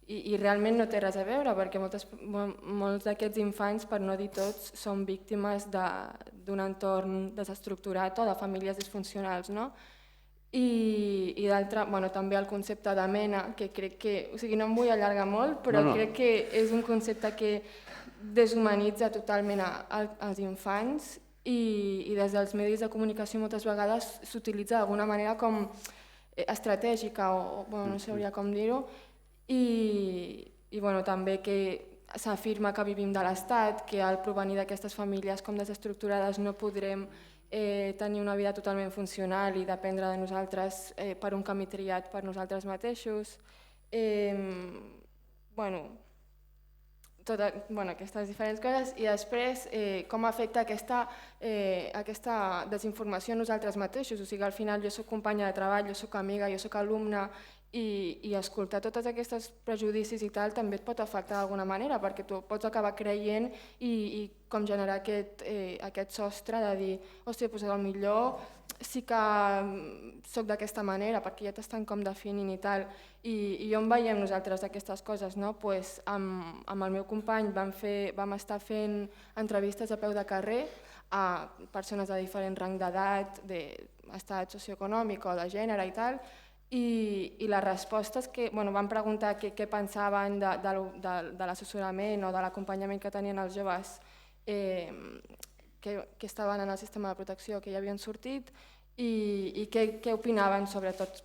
i realment no té res a veure, perquè molts d'aquests infants, per no dir tots, són víctimes d'un entorn desestructurat o de famílies disfuncionals, no? I d'altra, també el concepte de mena, que crec que, o sigui, no em vull allargar molt, però crec que és un concepte que deshumanitza totalment als infants i des dels medis de comunicació moltes vegades s'utilitza d'alguna manera com estratègica o no sabria com dir-ho i també que s'afirma que vivim de l'Estat, que al provenir d'aquestes famílies com desestructurades no podrem tenir una vida totalment funcional i dependre de nosaltres per un camí triat per nosaltres mateixos. Aquestes diferents coses i després com afecta aquesta desinformació a nosaltres mateixos. O sigui, al final jo soc companya de treball, jo soc amiga, jo soc alumna i escoltar tots aquests prejudicis i tal també et pot afectar d'alguna manera perquè tu pots acabar creient i com generar aquest sostre de dir hòstia, doncs millor sí que soc d'aquesta manera perquè ja t'estan com definint i tal i on veiem nosaltres aquestes coses, no? Pues amb el meu company vam estar fent entrevistes a peu de carrer a persones de diferent rang d'edat, d'estat socioeconòmic o de gènere i tal i les respostes que van preguntar què pensaven de l'assessorament o de l'acompanyament que tenien els joves que estaven en el sistema de protecció que ja havien sortit i què opinaven sobre tot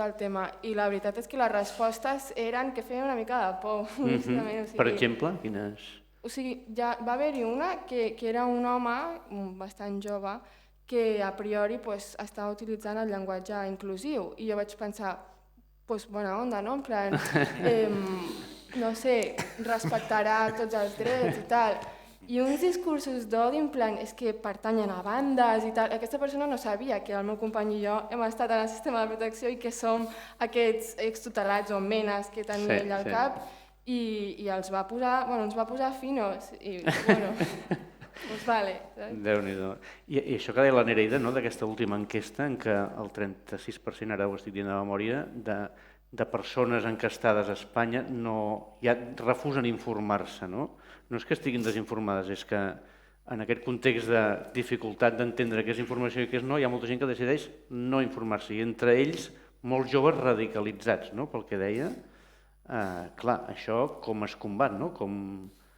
el tema. I la veritat és que les respostes eren que feien una mica de por. Per exemple, quines? O sigui, ja va haver-hi una que era un home bastant jove que a priori estava utilitzant el llenguatge inclusiu i jo vaig pensar, bona onda, no? En plan, no sé, respectarà tots els drets i tal. I uns discursos d'odi, en plan, és que pertanyen a bandes i tal. Aquesta persona no sabia que el meu company i jo hem estat en el sistema de protecció i que som aquests extutelats o menes que tenia ell al cap i ens va posar finos i, doncs vale. Déu-n'hi-do. I això que deia la Nereida, d'aquesta última enquesta en què el 36%, ara ho estic dient de memòria, de persones encastades a Espanya ja refusen informar-se, no? No és que estiguin desinformades, és que en aquest context de dificultat d'entendre què és informació i què és no, hi ha molta gent que decideix no informar-se, i entre ells molts joves radicalitzats, no? Pel que deia. Clar, això com es combat, no?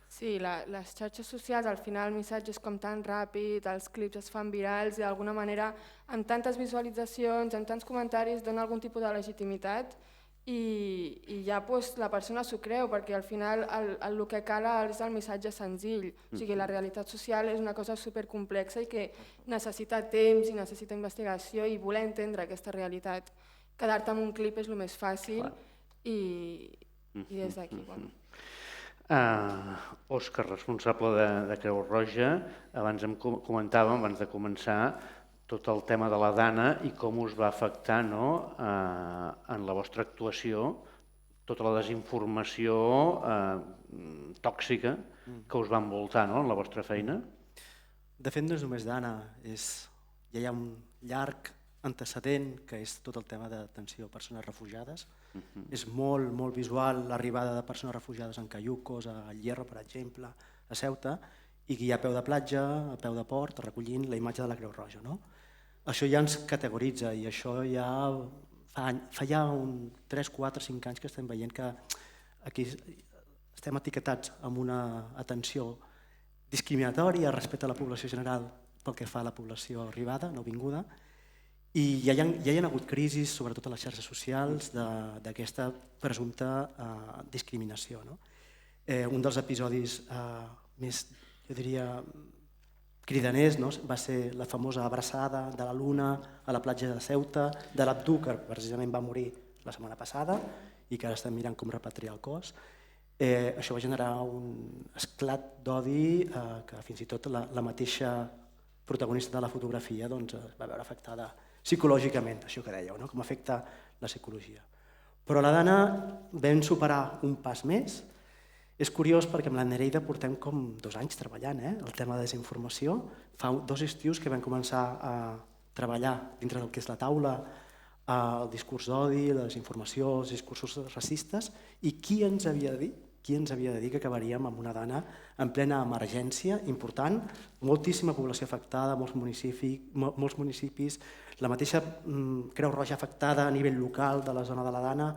Sí, les xarxes socials, al final el missatge és com tan ràpid, els clips es fan virals i d'alguna manera amb tantes visualitzacions, amb tants comentaris dona algun tipus de legitimitat i ja la persona s'ho creu perquè al final el que cal és el missatge senzill. O sigui, la realitat social és una cosa supercomplexa i que necessita temps i necessita investigació i voler entendre aquesta realitat. Quedar-te amb un clip és el més fàcil i des d'aquí, Òscar, responsable de Creu Roja, abans em comentàvem, abans de començar, tot el tema de la Dana i com us va afectar en la vostra actuació, tota la desinformació tòxica que us va envoltar en la vostra feina. De fet, no és només Dana, ja hi ha un llarg antecedent que és tot el tema d'atenció a persones refugiades. És molt, molt visual l'arribada de persones refugiades en caiucos, a Hierro, per exemple, a Ceuta, i que hi ha a peu de platja, a peu de port, recollint la imatge de la Creu Roja. Això ja ens categoritza i això ja fa ja 3, 4, 5 anys que estem veient que aquí estem etiquetats amb una atenció discriminatòria respecte a la població general pel que fa a la població arribada, no vinguda, i ja hi ha hagut crisis, sobretot a les xarxes socials, d'aquesta presumpta discriminació. Un dels episodis més, jo diria, cridaners va ser la famosa abraçada de la Luna a la platja de Ceuta, de l'Abdú, que precisament va morir la setmana passada i que ara estem mirant com repatriar el cos. Això va generar un esclat d'odi que fins i tot la mateixa protagonista de la fotografia es va veure afectada psicològicament, això que dèieu, com afecta la psicologia. Però la Dana vam superar un pas més És curiós perquè amb la Nereida portem com 2 anys treballant el tema de desinformació. Fa 2 estius que vam començar a treballar dintre del que és la taula el discurs d'odi, la desinformació, els discursos racistes, i qui ens havia de dir que acabaríem amb una dana en plena emergència important, moltíssima població afectada, molts municipis, la mateixa Creu Roja afectada a nivell local de la zona de la dana,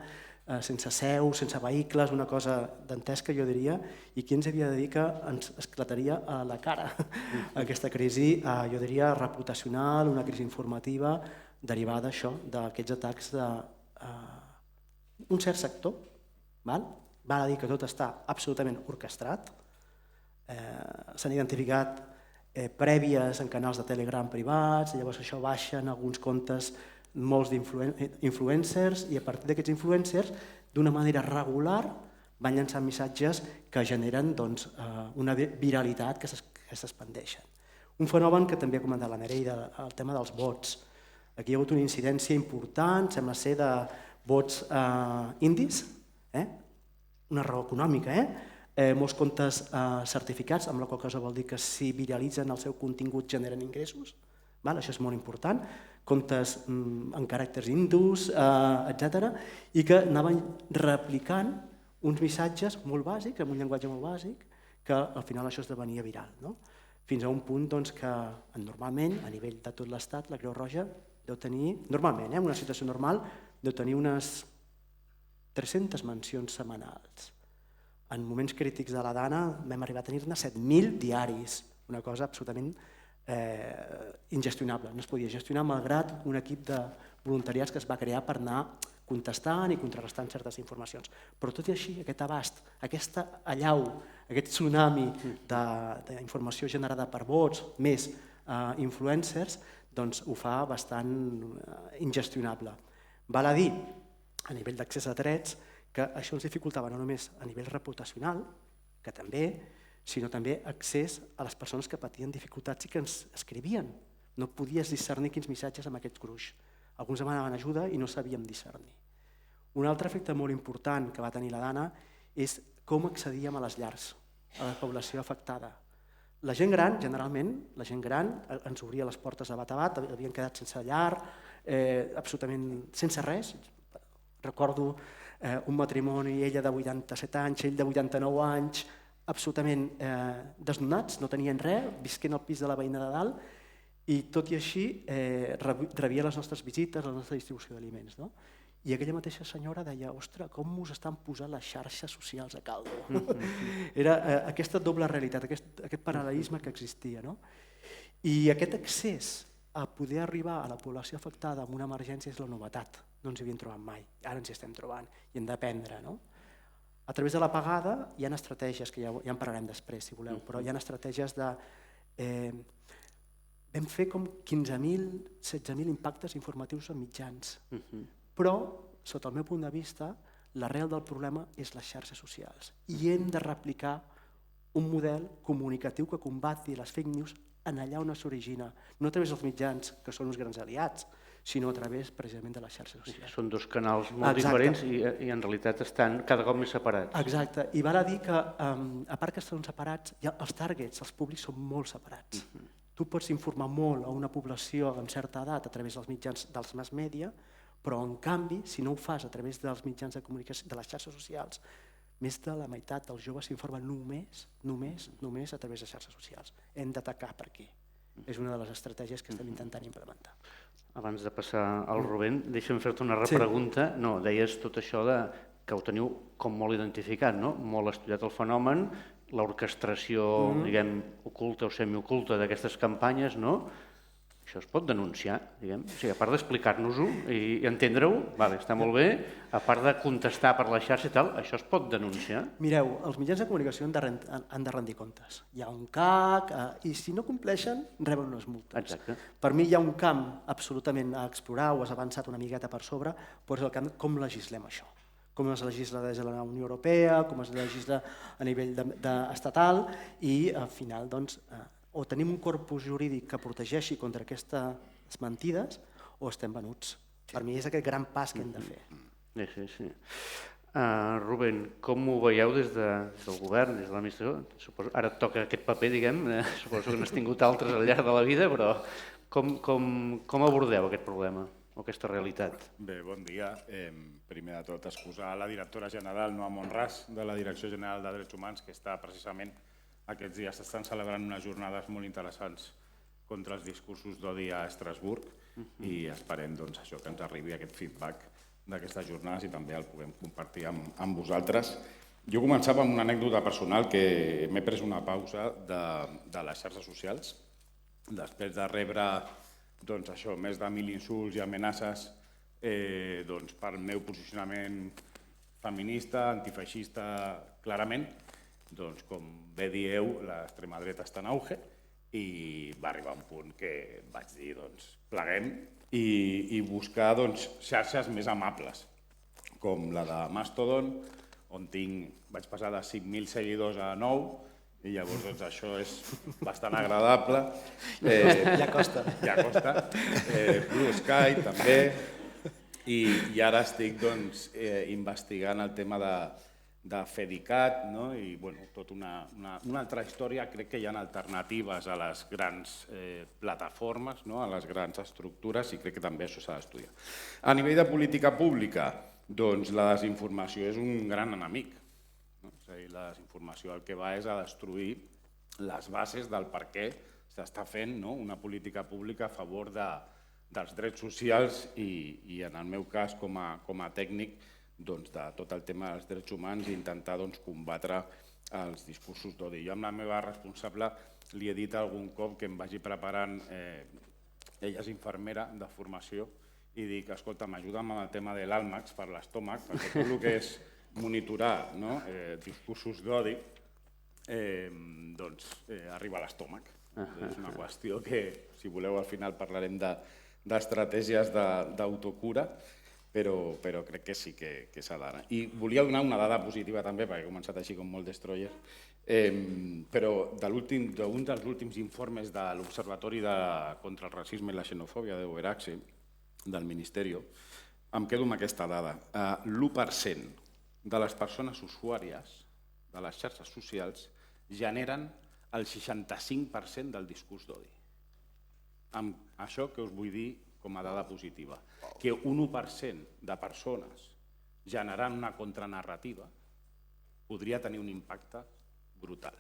sense seu, sense vehicles, una cosa dantesca, jo diria, i qui ens havia de dir que ens esclataria a la cara aquesta crisi, jo diria, reputacional, una crisi informativa, derivada això, d'aquests atacs d'un cert sector. Val a dir que tot està absolutament orquestrat, s'han identificat prèvies en canals de Telegram privats, llavors això baixen alguns comptes molts d'influencers i a partir d'aquests influencers, d'una manera regular, van llançant missatges que generen una viralitat que s'expandeixen. Un fenomen que també ha comentat la Nereida, el tema dels bots. Aquí hi ha hagut una incidència important, sembla ser de bots indis, una raó econòmica, molts comptes certificats, amb la qual cosa vol dir que si viralitzen el seu contingut generen ingressos, això és molt important, comptes en caràcters hindus, etc. I que anaven replicant uns missatges molt bàsics, amb un llenguatge molt bàsic, que al final això esdevenia viral. Fins a un punt que normalment, a nivell de tot l'Estat, la Creu Roja deu tenir, normalment, en una situació normal, deu tenir unes 300 mencions setmanals. En moments crítics de la dana vam arribar a tenir-ne 7.000 diaris, una cosa absolutament ingestionable. No es podia gestionar malgrat un equip de voluntariats que es va crear per anar contestant i contrarrestant certes informacions. Però tot i així, aquest abast, aquesta allau, aquest tsunami d'informació generada per bots, més influencers, doncs ho fa bastant ingestionable. Val a dir, a nivell d'accés a drets, que això ens dificultava no només a nivell reputacional, que també, sinó també accés a les persones que patien dificultats i que ens escrivien. No podies discernir quins missatges amb aquest gruix. Alguns demanaven ajuda i no sabíem discernir. Un altre efecte molt important que va tenir la dana és com accedíem a les llars, a la població afectada. La gent gran, generalment, la gent gran ens obria les portes de bat a bat, havien quedat sense llar, absolutament sense res. Recordo un matrimoni, ella de 87 anys, ell de 89 anys, absolutament desnonats, no tenien res, visquent al pis de la veïna de dalt, i tot i així rebia les nostres visites, la nostra distribució d'aliments. I aquella mateixa senyora deia, ostres, com us estan posant les xarxes socials a caldo. Era aquesta doble realitat, aquest paral·lelisme que existia. I aquest accés a poder arribar a la població afectada amb una emergència és la novetat. No ens hi havíem trobat mai, ara ens hi estem trobant i hem d'aprendre. A través de la pagada hi ha estratègies, que ja en parlarem després si voleu, però hi ha estratègies de... Vam fer com 15.000, 16.000 impactes informatius en mitjans, però, sota el meu punt de vista, l'arrel del problema és les xarxes socials i hem de replicar un model comunicatiu que combati les fake news en allà on s'origina, no a través dels mitjans, que són uns grans aliats, sinó a través precisament de les xarxes socials. Són dos canals molt diferents i en realitat estan cada cop més separats. Exacte, i val a dir que a part que estan separats, els targets, els públics són molt separats. Tu pots informar molt a una població amb certa edat a través dels mitjans dels mass media, però en canvi, si no ho fas a través dels mitjans de comunicació, de les xarxes socials, més de la meitat dels joves s'informen només a través de xarxes socials. Hem d'atacar per aquí. És una de les estratègies que estem intentant implementar. Abans de passar al Rubén, deixa'm fer-te una repregunta. No, deies tot això que ho teniu com molt identificat, molt estudiat el fenomen, l'orquestració, diguem, oculta o semioculta d'aquestes campanyes, no? Això es pot denunciar, diguem. O sigui, a part d'explicar-nos-ho i entendre-ho, està molt bé, a part de contestar per la xarxa i tal, això es pot denunciar? Mireu, els mitjans de comunicació han de rendir comptes. Hi ha un CAC i si no compleixen, reben unes multes. Exacte. Per mi hi ha un camp absolutament a explorar, ho has avançat una miqueta per sobre, però és el camp com legislem això. Com es legisla des de la Unió Europea, com es legisla a nivell estatal i al final, doncs, o tenim un corpus jurídic que protegeixi contra aquestes mentides o estem venuts. Per mi és aquest gran pas que hem de fer. Sí. Rubén, com ho veieu des del govern, des de l'administració? Ara et toca aquest paper, diguem, suposo que n'has tingut altres al llarg de la vida, però com abordeu aquest problema o aquesta realitat? Bé, bon dia. Primer de tot, excusar la directora general, Noa Monràs, de la Direcció General de Drets Humans, que està precisament aquests dies s'estan celebrant unes jornades molt interessants contra els discursos d'odi a Estrasburg i esperem doncs, això que ens arribi aquest feedback d'aquestes jornades i també el puguem compartir amb vosaltres. Jo començava amb una anècdota personal que m'he pres una pausa de les xarxes socials després de rebre doncs, això, més de 1.000 insults i amenaces doncs, pel meu posicionament feminista, antifeixista, clarament. Doncs, com bé dieu, l'extrema dreta està en auge i va arribar un punt que vaig dir, doncs, pleguem i buscar doncs, xarxes més amables, com la de Mastodon, on vaig passar de 5.000 seguidors a 9, i llavors doncs, això és bastant agradable. Ja costa. Ja costa. Blue Sky també. I ara estic doncs, investigant el tema de Fedicat, no? I bueno, tota una altra història. Crec que hi ha alternatives a les grans plataformes, no? A les grans estructures, i crec que també això s'ha d'estudiar. A nivell de política pública, doncs la desinformació és un gran enemic. És a dir, la desinformació el que va és a destruir les bases del per què s'està fent una política pública a favor dels drets socials i en el meu cas com a tècnic de tot el tema dels drets humans i intentar combatre els discursos d'odi. Jo amb la meva responsable li he dit algun cop que em vagi preparant, ella és infermera de formació, i dic, escolta, m'ajuda'm amb el tema de l'àlmax per l'estómac, perquè tot el que és monitorar discursos d'odi arriba a l'estómac. És una qüestió que, si voleu, al final parlarem d'estratègies d'autocura, però crec que sí que s'ha d'anar. I volia donar una dada positiva també, perquè he començat així com molt destroyer, però d'un dels últims informes de l'Observatori contra el Racisme i la Xenofòbia de Overaxe, del Ministeri, em quedo amb aquesta dada. L'1% de les persones usuàries de les xarxes socials generen el 65% del discurs d'odi. Amb això que us vull dir com a dada positiva, que un 1% de persones generant una contranarrativa podria tenir un impacte brutal.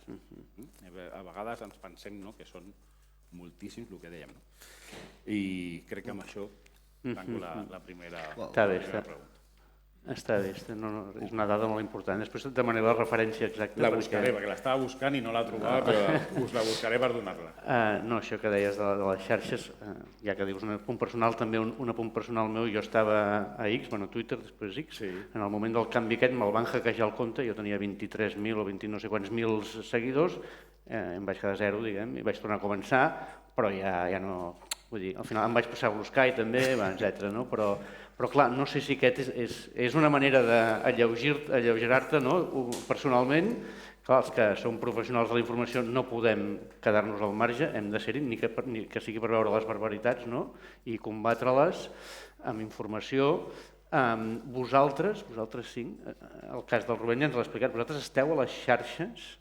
A vegades ens pensem que són moltíssims, el que dèiem. I crec que amb això tanco la primera pregunta. Està bé, és una dada molt important. Després et demanaré la referència exacta. La buscaré, perquè l'estava buscant i no la trobava, però us la buscaré per donar-la. No, això que deies de les xarxes, ja que dius un punt personal, també un apunt personal meu, jo estava a X, bueno, a Twitter, després X, en el moment del canvi aquest me'l van hackejar el compte, jo tenia 23.000 o 20 no sé quants mil seguidors, em vaig quedar zero, diguem, i vaig tornar a començar, però ja no... Vull dir, al final em vaig passar a Blue Sky també, etc. Però clar, no sé si aquest és una manera d'alleugerar-te personalment. Clar, els que som professionals de la informació no podem quedar-nos al marge, hem de ser-hi, ni que sigui per veure les barbaritats i combatre-les amb informació. Vosaltres cinc, el cas del Rubén ja ens l'ha explicat, vosaltres esteu a les xarxes,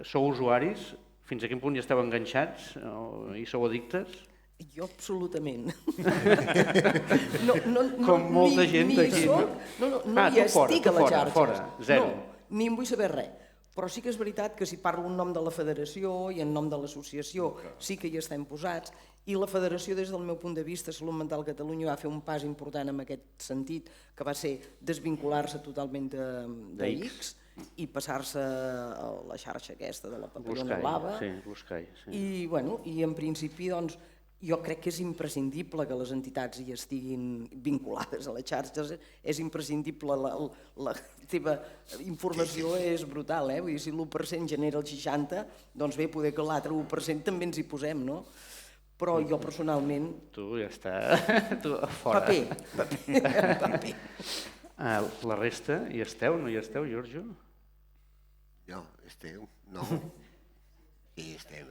sou usuaris, fins a quin punt hi esteu enganxats i sou addictes? Jo absolutament. Com molta gent aquí. No hi estic a les xarxes. Zero. Ni en vull saber res. Però sí que és veritat que si parlo en nom de la federació i en nom de l'associació sí que hi estem posats, i la federació des del meu punt de vista, Salut Mental Catalunya va fer un pas important en aquest sentit, que va ser desvincular-se totalment d'X i passar-se a la xarxa aquesta de la papallona blava. I en principi doncs jo crec que és imprescindible que les entitats hi estiguin vinculades a les xarxes, és imprescindible, la teva informació és brutal, vull dir, si l'1% genera el 60%, doncs bé, poder que l'altre 1% també ens hi posem, no? Però jo personalment... Tu ja està, tu fora. Paper. La resta, hi esteu, no hi esteu, Giorgio? No, esteu, no. Sí, estem.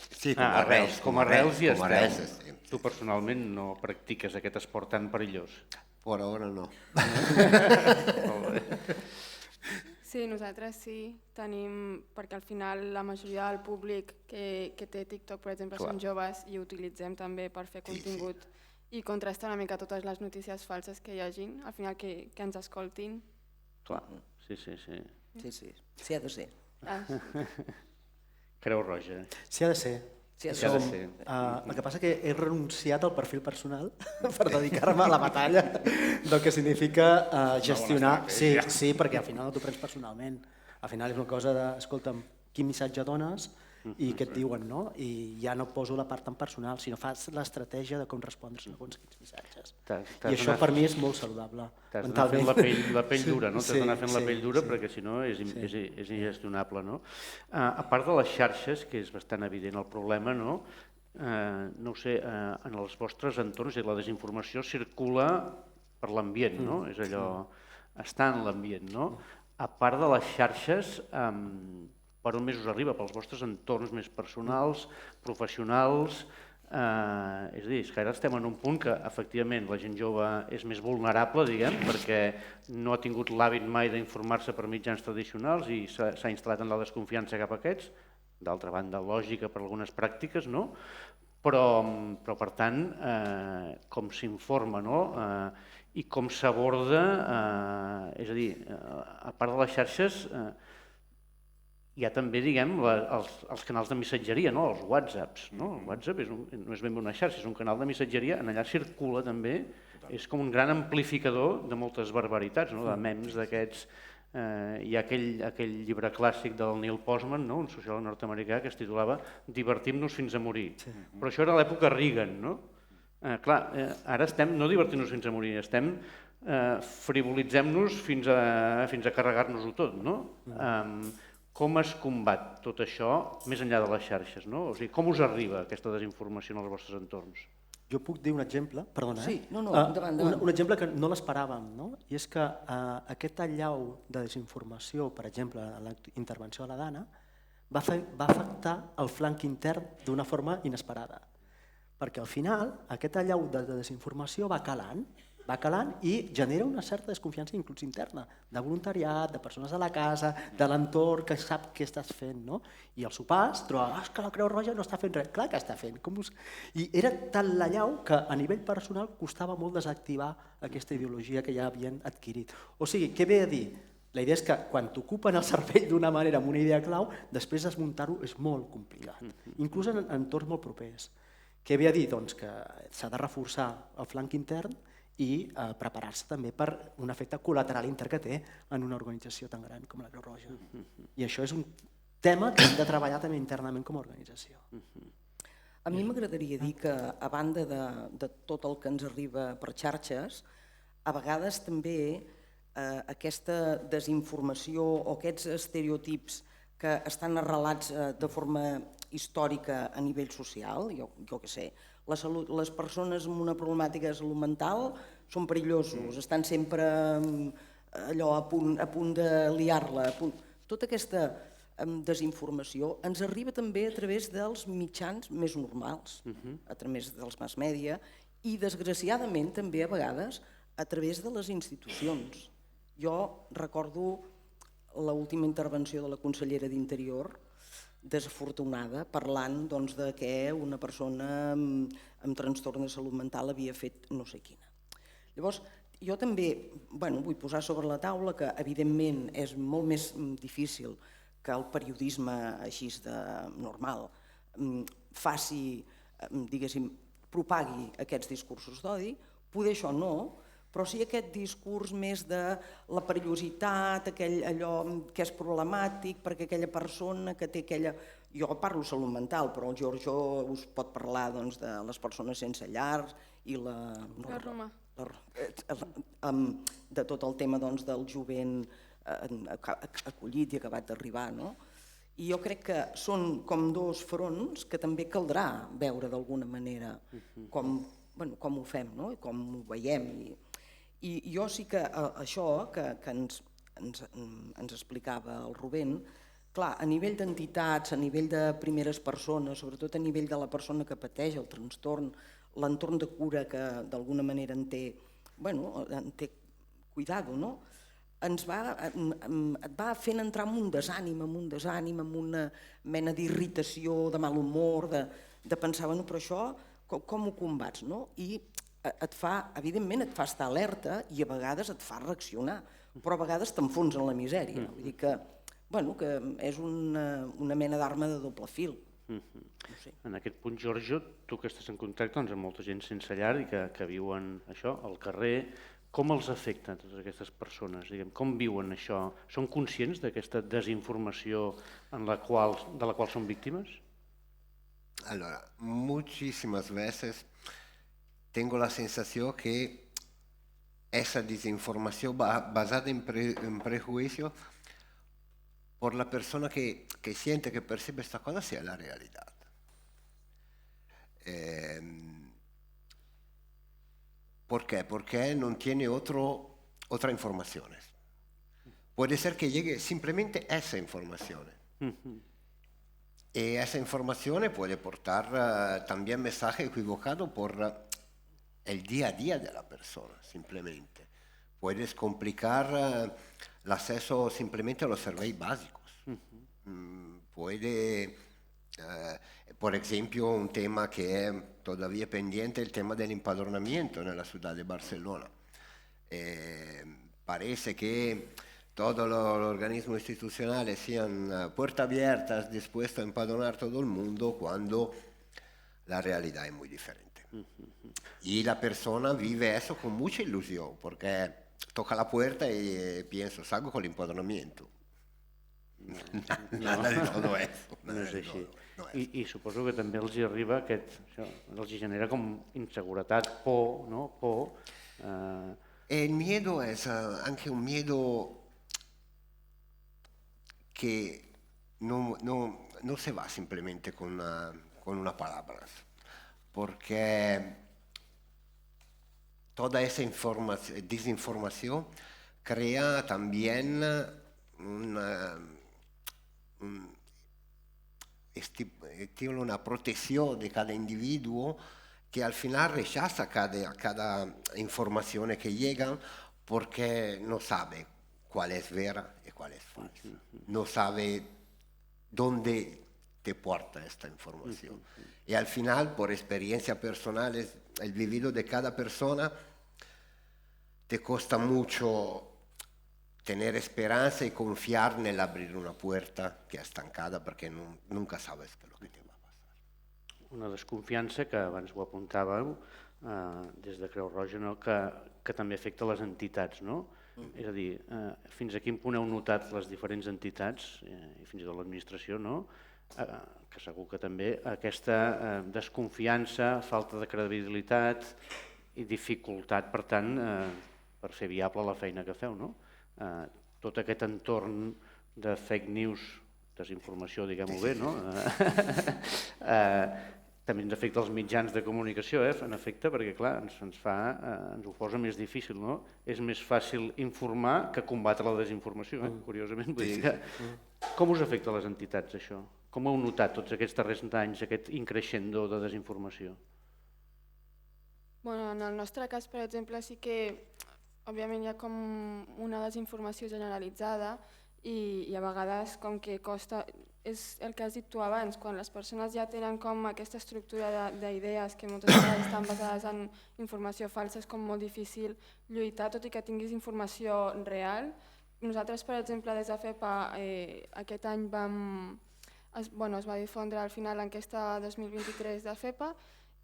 Sí, com a Arrels hi esteu. Tu personalment no practiques aquest esport tan perillós? Per ara no. Sí, nosaltres sí, tenim, perquè al final la majoria del públic que té TikTok, per exemple, són joves i ho utilitzem també per fer contingut i contrastar una mica totes les notícies falses que hi hagin, al final que ens escoltin. Clar, sí. Sí ha de ser. Creu Roja. Sí ha de ser. Sí ha de ser. El que passa que he renunciat al perfil personal per dedicar-me a la batalla del que significa gestionar... Sí, perquè al final no t'ho prens personalment. Al final és una cosa de, escolta'm, quin missatge dones i què et diuen, no? I ja no poso la part tan personal, sinó fas l'estratègia de com respondre segons quins missatges. I això per mi és molt saludable. T'has d'anar fent la pell dura, no? T'has d'anar fent la pell dura perquè si no és ingestionable, no? A part de les xarxes, que és bastant evident el problema, no? No ho sé, en els vostres entorns la desinformació circula per l'ambient, no? És allò, està en l'ambient, no? A part de les xarxes, per on més us arriba? Pels vostres entorns més personals, professionals? És a dir, que ara estem en un punt que efectivament la gent jove és més vulnerable, diguem, perquè no ha tingut l'hàbit mai d'informar-se per mitjans tradicionals i s'ha instal·lat en la desconfiança cap a aquests, d'altra banda lògica per algunes pràctiques, no? Però per tant, com s'informa, no? I com s'aborda, és a dir, a part de les xarxes, hi ha també, diguem, els canals de missatgeria, els WhatsApps. El WhatsApp no és ben bé una xarxa, és un canal de missatgeria, en allà circula també, és com un gran amplificador de moltes barbaritats, de memes d'aquests. Hi ha aquell llibre clàssic del Neil Postman, un sociòleg nord-americà, que es titulava Divertim-nos fins a morir. Però això era l'època Reagan, no? Clar, ara estem no divertint-nos fins a morir, estem frivolitzem-nos fins a carregar-nos-ho tot, no? Com es combat tot això més enllà de les xarxes? O sigui, com us arriba aquesta desinformació en els vostres entorns? Jo puc dir un exemple, perdona, Sí, endavant. un exemple que no l'esperàvem, i és que aquest allau de desinformació, per exemple, en la intervenció de la Dana, va afectar el flanc intern d'una forma inesperada. Perquè al final aquest allau de desinformació va calant i genera una certa desconfiança inclús interna, de voluntariat, de persones a la casa, de l'entorn que sap què estàs fent. I als sopars troba que la Creu Roja no està fent res. Clar que està fent. I era tan l'allau que a nivell personal costava molt desactivar aquesta ideologia que ja havien adquirit. O sigui, què ve a dir? La idea és que quan t'ocupen el cervell d'una manera amb una idea clau, després desmuntar-ho és molt complicat, inclús en entorns molt propers. Què ve a dir? Doncs que s'ha de reforçar el flanc intern i preparar-se també per un efecte col·lateral intern que té en una organització tan gran com la Creu Roja. I això és un tema que hem de treballar també internament com a organització. A mi m'agradaria dir que, a banda de tot el que ens arriba per xarxes, a vegades també aquesta desinformació o aquests estereotips que estan arrelats de forma històrica a nivell social, jo què sé, les persones amb una problemàtica de salut mental són perillosos, estan sempre allò a punt de liar-la. Tota aquesta desinformació ens arriba també a través dels mitjans més normals, a través dels mass media i, desgraciadament, també a vegades a través de les institucions. Jo recordo l'última intervenció de la consellera d'Interior, desafortunada, parlant de que una persona amb trastorn de salut mental havia fet no sé quina. Llavors, jo també vull posar sobre la taula que, evidentment, és molt més difícil que el periodisme així de normal faci, diguéssim, propagui aquests discursos d'odi, poder això no, però sí aquest discurs més de la perillositat, allò que és problemàtic perquè aquella persona que té aquella... Jo parlo salut mental, però el Giorgio us pot parlar de les persones sense llars i La Roma. De tot el tema del jovent acollit i acabat d'arribar. I jo crec que són com dos fronts que també caldrà veure d'alguna manera com ho fem i com ho veiem. I jo sí que això que ens explicava el Rubén, clar, a nivell d'entitats, a nivell de primeres persones, sobretot a nivell de la persona que pateix el trastorn, l'entorn de cura que d'alguna manera en té en té cuidado, no? Et va fent entrar en un desànim, amb una mena d'irritació, de mal humor, de pensar, bueno, però això com ho combats, no? I evidentment et fa estar alerta i a vegades et fa reaccionar, però a vegades t'enfonsa en la misèria. Vull dir que és una mena d'arma de doble fil. En aquest punt, Giorgio, tu que estàs en contacte amb molta gent sense llar i que viuen això al carrer, com els afecta a totes aquestes persones? Com viuen això? Són conscients d'aquesta desinformació de la qual són víctimes? Allora, muchísimas veces tengo la sensación que esa desinformación basada en prejuicios por la persona que siente, que percibe esta cosa, sea la realidad. ¿Por qué? Porque no tiene otra informaciones. Puede ser que llegue simplemente esa información. Y esa información puede portar también mensaje equivocado por el día a día de la persona, simplemente. Puedes complicar el acceso simplemente a los servicios básicos. Puede, por ejemplo, un tema que es todavía pendiente, el tema del empadronamiento en la ciudad de Barcelona. Parece que todos los organismos institucionales sean puertas abiertas, dispuestos a empadronar todo el mundo, cuando la realidad es muy diferente. Y la persona vive eso con mucha ilusión, porque toca la puerta y piensa, salgo con el empadronamiento. Nada de todo eso. No és així. I suposo que també els hi arriba els hi genera com inseguretat, por, no? Por. El miedo es anche un miedo que no se va simplemente con una palabra, porque toda esa desinformación crea también una protección de cada individuo que al final rechaza cada información que llega porque no sabe cuál es vera y cuál es falsa. No sabe dónde te porta esta información. Y al final, por experiencia personal, el vivido de cada persona, te cuesta mucho tener esperanza y confiar en abrir una puerta que es estancada porque nunca sabes qué es lo que te va a pasar. Una desconfiança que abans ho apuntàveu des de Creu Roja, no? que també afecta les entitats, no? És a dir, fins a quin punt heu notat les diferents entitats i fins i tot l'administració, no? Que segur que també aquesta desconfiança, falta de credibilitat i dificultat, per tant, per fer viable la feina que feu, no? Tot aquest entorn de fake news, desinformació, diguem-ho bé, no? També ens afecta els mitjans de comunicació, en efecte, perquè clar, ens ho posa més difícil, no? És més fàcil informar que combatre la desinformació, curiosament. Vull dir que, com us afecta a les entitats, això? Com heu notat tots aquests darrers anys, aquest increixendo de desinformació? En el nostre cas, per exemple, sí que, òbviament, hi ha com una desinformació generalitzada i a vegades com que costa... És el que has dit tu abans, quan les persones ja tenen com aquesta estructura d'idees que moltes vegades estan basades en informació falsa, és com molt difícil lluitar, tot i que tinguis informació real. Nosaltres, per exemple, des de FEPA, aquest any es va difondre al final l'enquesta 2023 de FEPA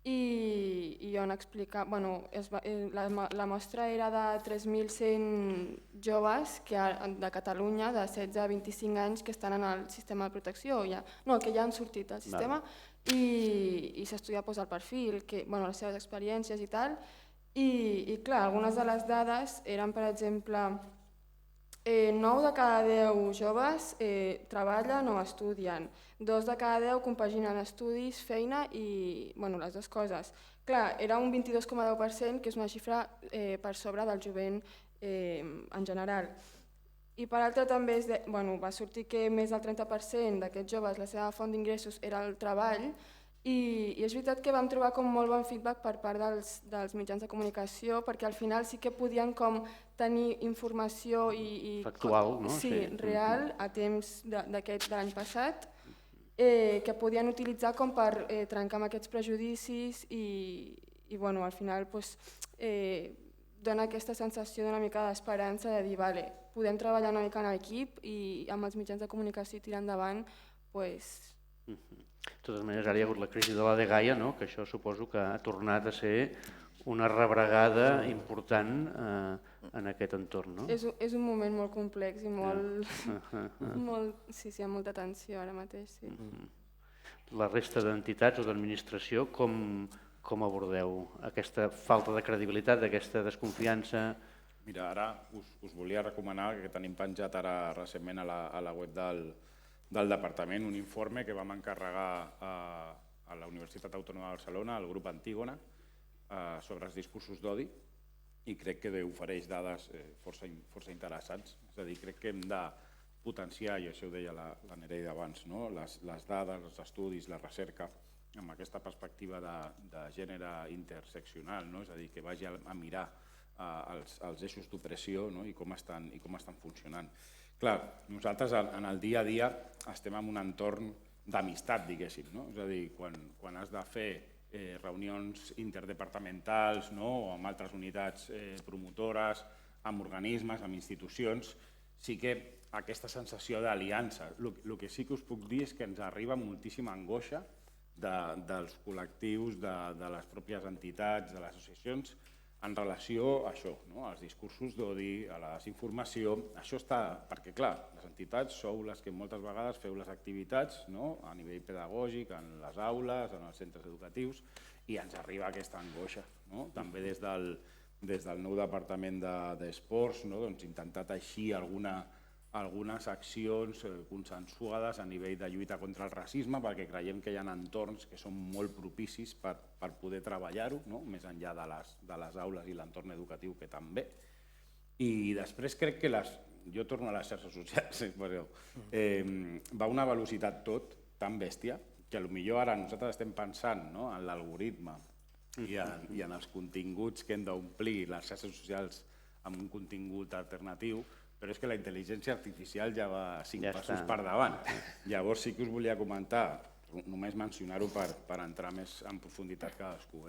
i on explica... La mostra era de 3.100 joves de Catalunya de 16 a 25 anys que estan en el sistema de protecció, que ja han sortit del sistema i s'estudia el perfil, les seves experiències i tal. I clar, algunes de les dades eren, per exemple, 9 de cada 10 joves treballen o estudien, 2 de cada 10 compaginen estudis, feina i les dues coses. Clar, era un 22,10%, que és una xifra per sobre del jovent en general. I per altra també va sortir que més del 30% d'aquests joves la seva font d'ingressos era el treball I és veritat que vam trobar com molt bon feedback per part dels mitjans de comunicació, perquè al final sí que podien com tenir informació factual, no? Sí, real, a temps de l'any passat, que podien utilitzar com per trencar amb aquests prejudicis i bueno, al final dona aquesta sensació d'una mica d'esperança de dir, vale, podem treballar una mica en equip i amb els mitjans de comunicació i tirar endavant, doncs... De totes maneres, ara hi ha hagut la crisi de la Dgaia, no? Que això suposo que ha tornat a ser una rebregada important en aquest entorn. No? És un moment molt complex i molt... Sí, hi ha molta tensió ara mateix. Sí. La resta d'entitats o d'administració, com abordeu aquesta falta de credibilitat, aquesta desconfiança? Mira, ara us volia recomanar que tenim penjat ara recentment a la web del departament un informe que vam encarregar a la Universitat Autònoma de Barcelona, al grup Antígona, sobre els discursos d'odi, i crec que ofereix dades força interessants. És a dir, crec que hem de potenciar, i això ho deia la Nereida abans, les dades, els estudis, la recerca, amb aquesta perspectiva de gènere interseccional, és a dir, que vagi a mirar els eixos d'opressió i com estan funcionant. Clar, nosaltres en el dia a dia estem en un entorn d'amistat, diguéssim. És a dir, quan has de fer reunions interdepartamentals o amb altres unitats promotores, amb organismes, amb institucions, sí que aquesta sensació d'aliança. El que sí que us puc dir és que ens arriba moltíssima angoixa dels col·lectius, de les pròpies entitats, de les associacions, en relació a això, als discursos d'odi, a la desinformació. Això està, perquè clar, les entitats sou les que moltes vegades feu les activitats a nivell pedagògic, en les aules, en els centres educatius, i ens arriba aquesta angoixa. També des del nou departament d'esports, intentar teixir algunes accions consensuades a nivell de lluita contra el racisme, perquè creiem que hi ha entorns que són molt propicis per poder treballar-ho, més enllà de les aules i l'entorn educatiu, que també. I després crec que jo torno a les xarxes socials, va a una velocitat tot tan bèstia que potser ara nosaltres estem pensant en l'algoritme i en els continguts que hem d'omplir les xarxes socials amb un contingut alternatiu, però és que la intel·ligència artificial ja va 5 passos per davant. Llavors sí que us volia comentar, només mencionar-ho per entrar més en profunditat cadascú.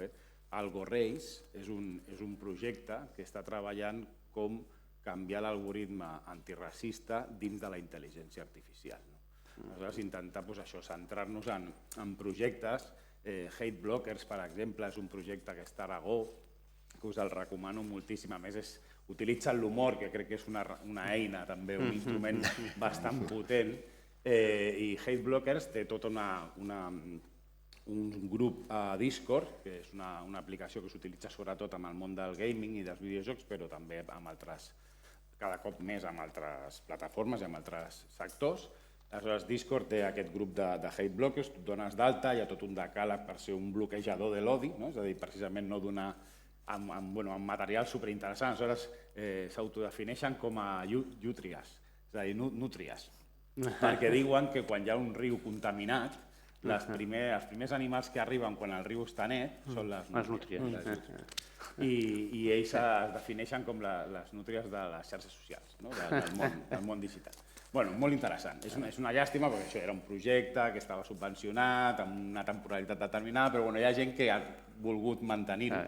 AlgoRace és un projecte que està treballant com canviar l'algoritme antiracista dins de la intel·ligència artificial. Aleshores, intentar centrar-nos en projectes. Hate Blockers, per exemple, és un projecte que està a Aragó, que us el recomano moltíssim. A més, utilitzen l'humor, que crec que és una eina, també un instrument bastant potent, i Hate Blockers té tot un grup a Discord, que és una aplicació que s'utilitza sobretot en el món del gaming i dels videojocs, però també cada cop més amb altres plataformes i amb altres sectors. Aleshores, Discord té aquest grup de Hate Blockers, tu dones d'alta, hi ha tot un decàleg per ser un bloquejador de l'odi, és a dir, precisament no donar amb material superinteressant. Aleshores, s'autodefineixen com a llútries, és a dir, nútries, perquè diuen que quan hi ha un riu contaminat, els primers animals que arriben quan el riu està net són les nútries. I ells es defineixen com les nútries de les xarxes socials, del món digital. Molt interessant. És una llàstima perquè això era un projecte que estava subvencionat amb una temporalitat determinada, però hi ha gent que ha volgut mantenir-ho.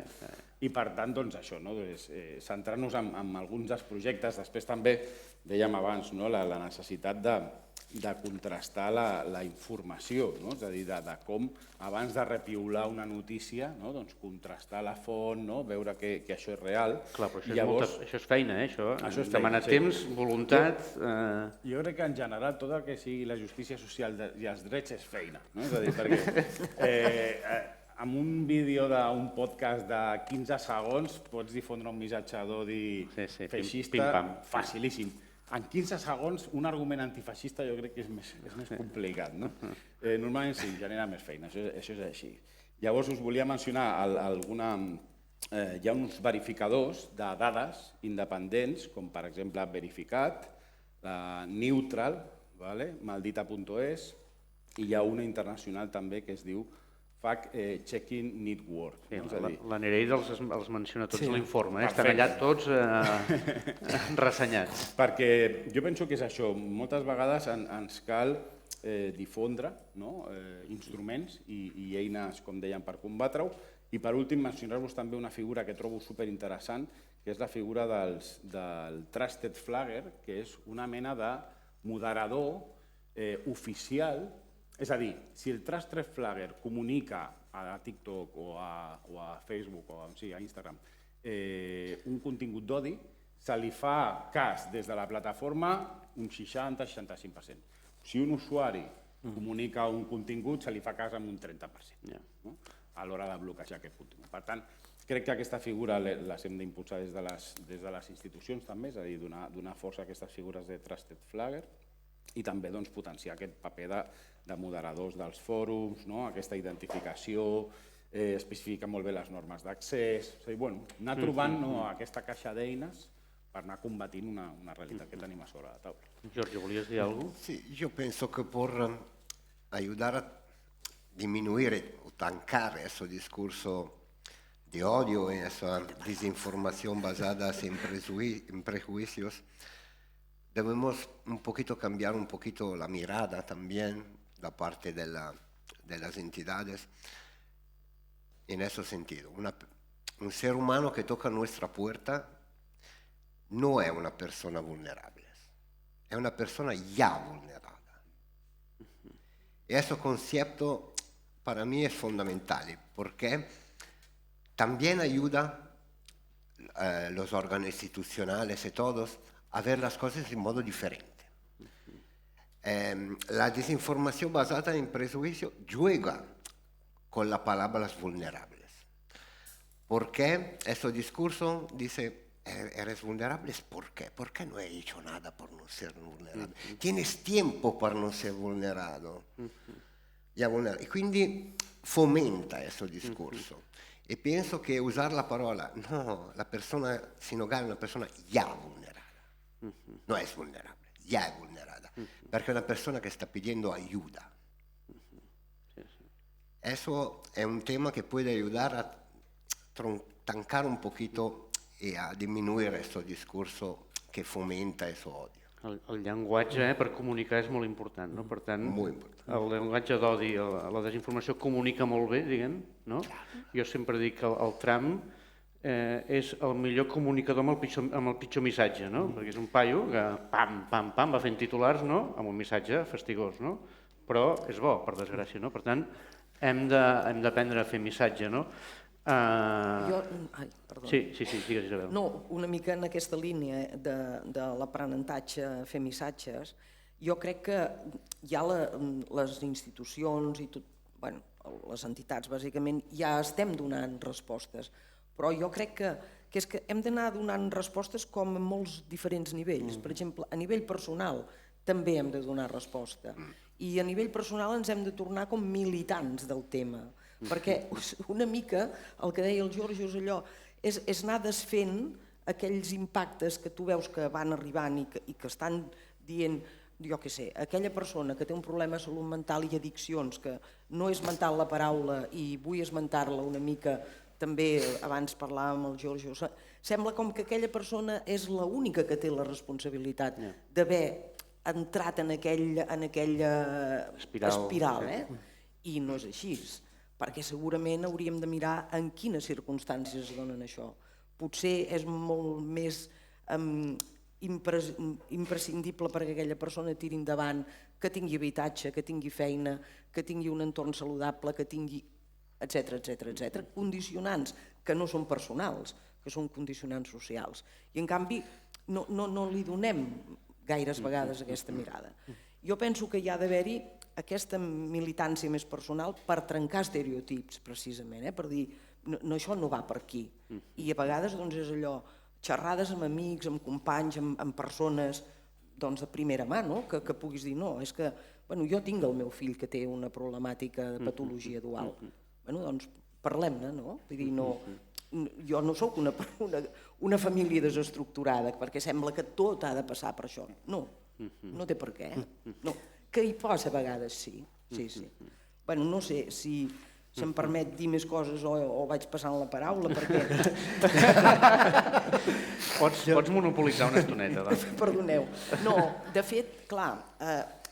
I per tant, això, centrar-nos en alguns dels projectes. Després també, dèiem abans, la necessitat de contrastar la informació, és a dir, de com abans de repiular una notícia, contrastar la font, veure que això és real. Clar, però això és feina, això demana temps, voluntat... Jo crec que en general tot el que sigui la justícia social i els drets és feina, és a dir, perquè amb un vídeo d'un podcast de 15 segons pots difondre un missatge d'odi feixista facilíssim. En 15 segons, un argument antifeixista jo crec que és més complicat. Normalment sí, genera més feina, això és així. Llavors us volia mencionar hi ha uns verificadors de dades independents, com per exemple Verificat, Neutral, maldita.es, i hi ha una internacional també que es diu fact-checking network. La Nereida els menciona tots a l'informe, estan Perfecte. allà tots ressenyats. Perquè jo penso que és això, moltes vegades ens cal difondre instruments i eines, com deien, per combatre-ho. I per últim, mencionar-vos també una figura que trobo superinteressant, que és la figura del Trusted Flagger, que és una mena de moderador oficial. És a dir, si el Trusted Flagger comunica a TikTok o a Facebook o a Instagram un contingut d'odi, se li fa cas des de la plataforma un 60-65%. Si un usuari comunica un contingut, se li fa cas amb un 30%, a l'hora de bloquejar aquest contingut. Per tant, crec que aquesta figura les hem d'impulsar des de les institucions també, és a dir, donar força a aquestes figures de Trusted Flagger i també potenciar aquest paper de moderadors dels fòrums, aquesta identificació, especificar molt bé les normes d'accés, és a dir, anar trobant aquesta caixa d'eines per anar combatint una realitat que tenim a sobre la taula. Giorgio, ¿volies dir alguna cosa? Sí, yo pienso que por ayudar a disminuir o tancar ese discurso de odio y esa desinformación basada en prejuicios, debemos un poquito cambiar un poquito la mirada también da parte de las entidades en ese sentido. Un ser humano que toca nuestra puerta no es una persona vulnerable, es una persona ya vulnerada. Ese concepto para mí es fundamental porque también ayuda a los órganos institucionales y todos a ver las cosas de modo diferente. La desinformación basada en prejuicio juega con las palabras vulnerables. Porque ese discurso dice, ¿eres vulnerable? ¿Por qué? ¿Por qué no he hecho nada por no ser vulnerable? Tienes tiempo para no ser vulnerado. Y quindi fomenta ese discurso. E penso che usare la parola, no, la persona sinogale è una persona già vulnerata. No es vulnerable, ya es vulnerada. Porque es una persona que está pidiendo ayuda. Eso es un tema que puede ayudar a tancar un poquito y a disminuir ese discurso que fomenta ese odio. El llenguatge per comunicar és molt important, no? Per tant, Molt important. el llenguatge d'odi, la desinformació comunica molt bé, diguem, no? Jo sempre dic que el Trump és el millor comunicador amb el pitjor missatge, no? Perquè és un paio que pam, pam, pam, va fent titulars, no? Amb un missatge fastigós, no? Però és bo, per desgràcia, no? Per tant, hem d'aprendre a fer missatge, no? Ai, perdó. Sí, digues, Isabel. No, una mica en aquesta línia de l'aprenentatge, fer missatges, jo crec que ja les institucions i tot, bueno, les entitats bàsicament ja estem donant respostes, però jo crec que és que hem d'anar donant respostes com a molts diferents nivells. Per exemple, a nivell personal també hem de donar resposta i a nivell personal ens hem de tornar com militants del tema, perquè una mica el que deia el Giorgio és allò, és anar desfent aquells impactes que tu veus que van arribant i que estan dient, jo què sé, aquella persona que té un problema de salut mental i addiccions, que no he esmentat la paraula i vull esmentar-la una mica, també abans parlàvem amb el Giorgio, sembla com que aquella persona és l'única que té la responsabilitat d'haver entrat en aquella espiral, i no és així, perquè segurament hauríem de mirar en quines circumstàncies es donen això. Potser és molt més imprescindible perquè aquella persona tiri endavant, que tingui habitatge, que tingui feina, que tingui un entorn saludable, que tingui, etc. Condicionants que no són personals, que són condicionants socials. I en canvi no li donem gaires vegades aquesta mirada. Jo penso que hi ha d'haver-hi aquesta militància més personal per trencar estereotips, precisament, per dir, això no va per aquí. I a vegades és allò, xerrades amb amics, amb companys, amb persones de primera mà, que puguis dir, no, és que jo tinc el meu fill que té una problemàtica de patologia dual. Doncs parlem-ne, no? Vull dir, jo no sóc una família desestructurada, perquè sembla que tot ha de passar per això. No, no té per què. Que hi posa a vegades, sí. No sé si se'm permet dir més coses o vaig passant la paraula, perquè... Pots monopolitzar una estoneta, doncs. Perdoneu. No, de fet, clar,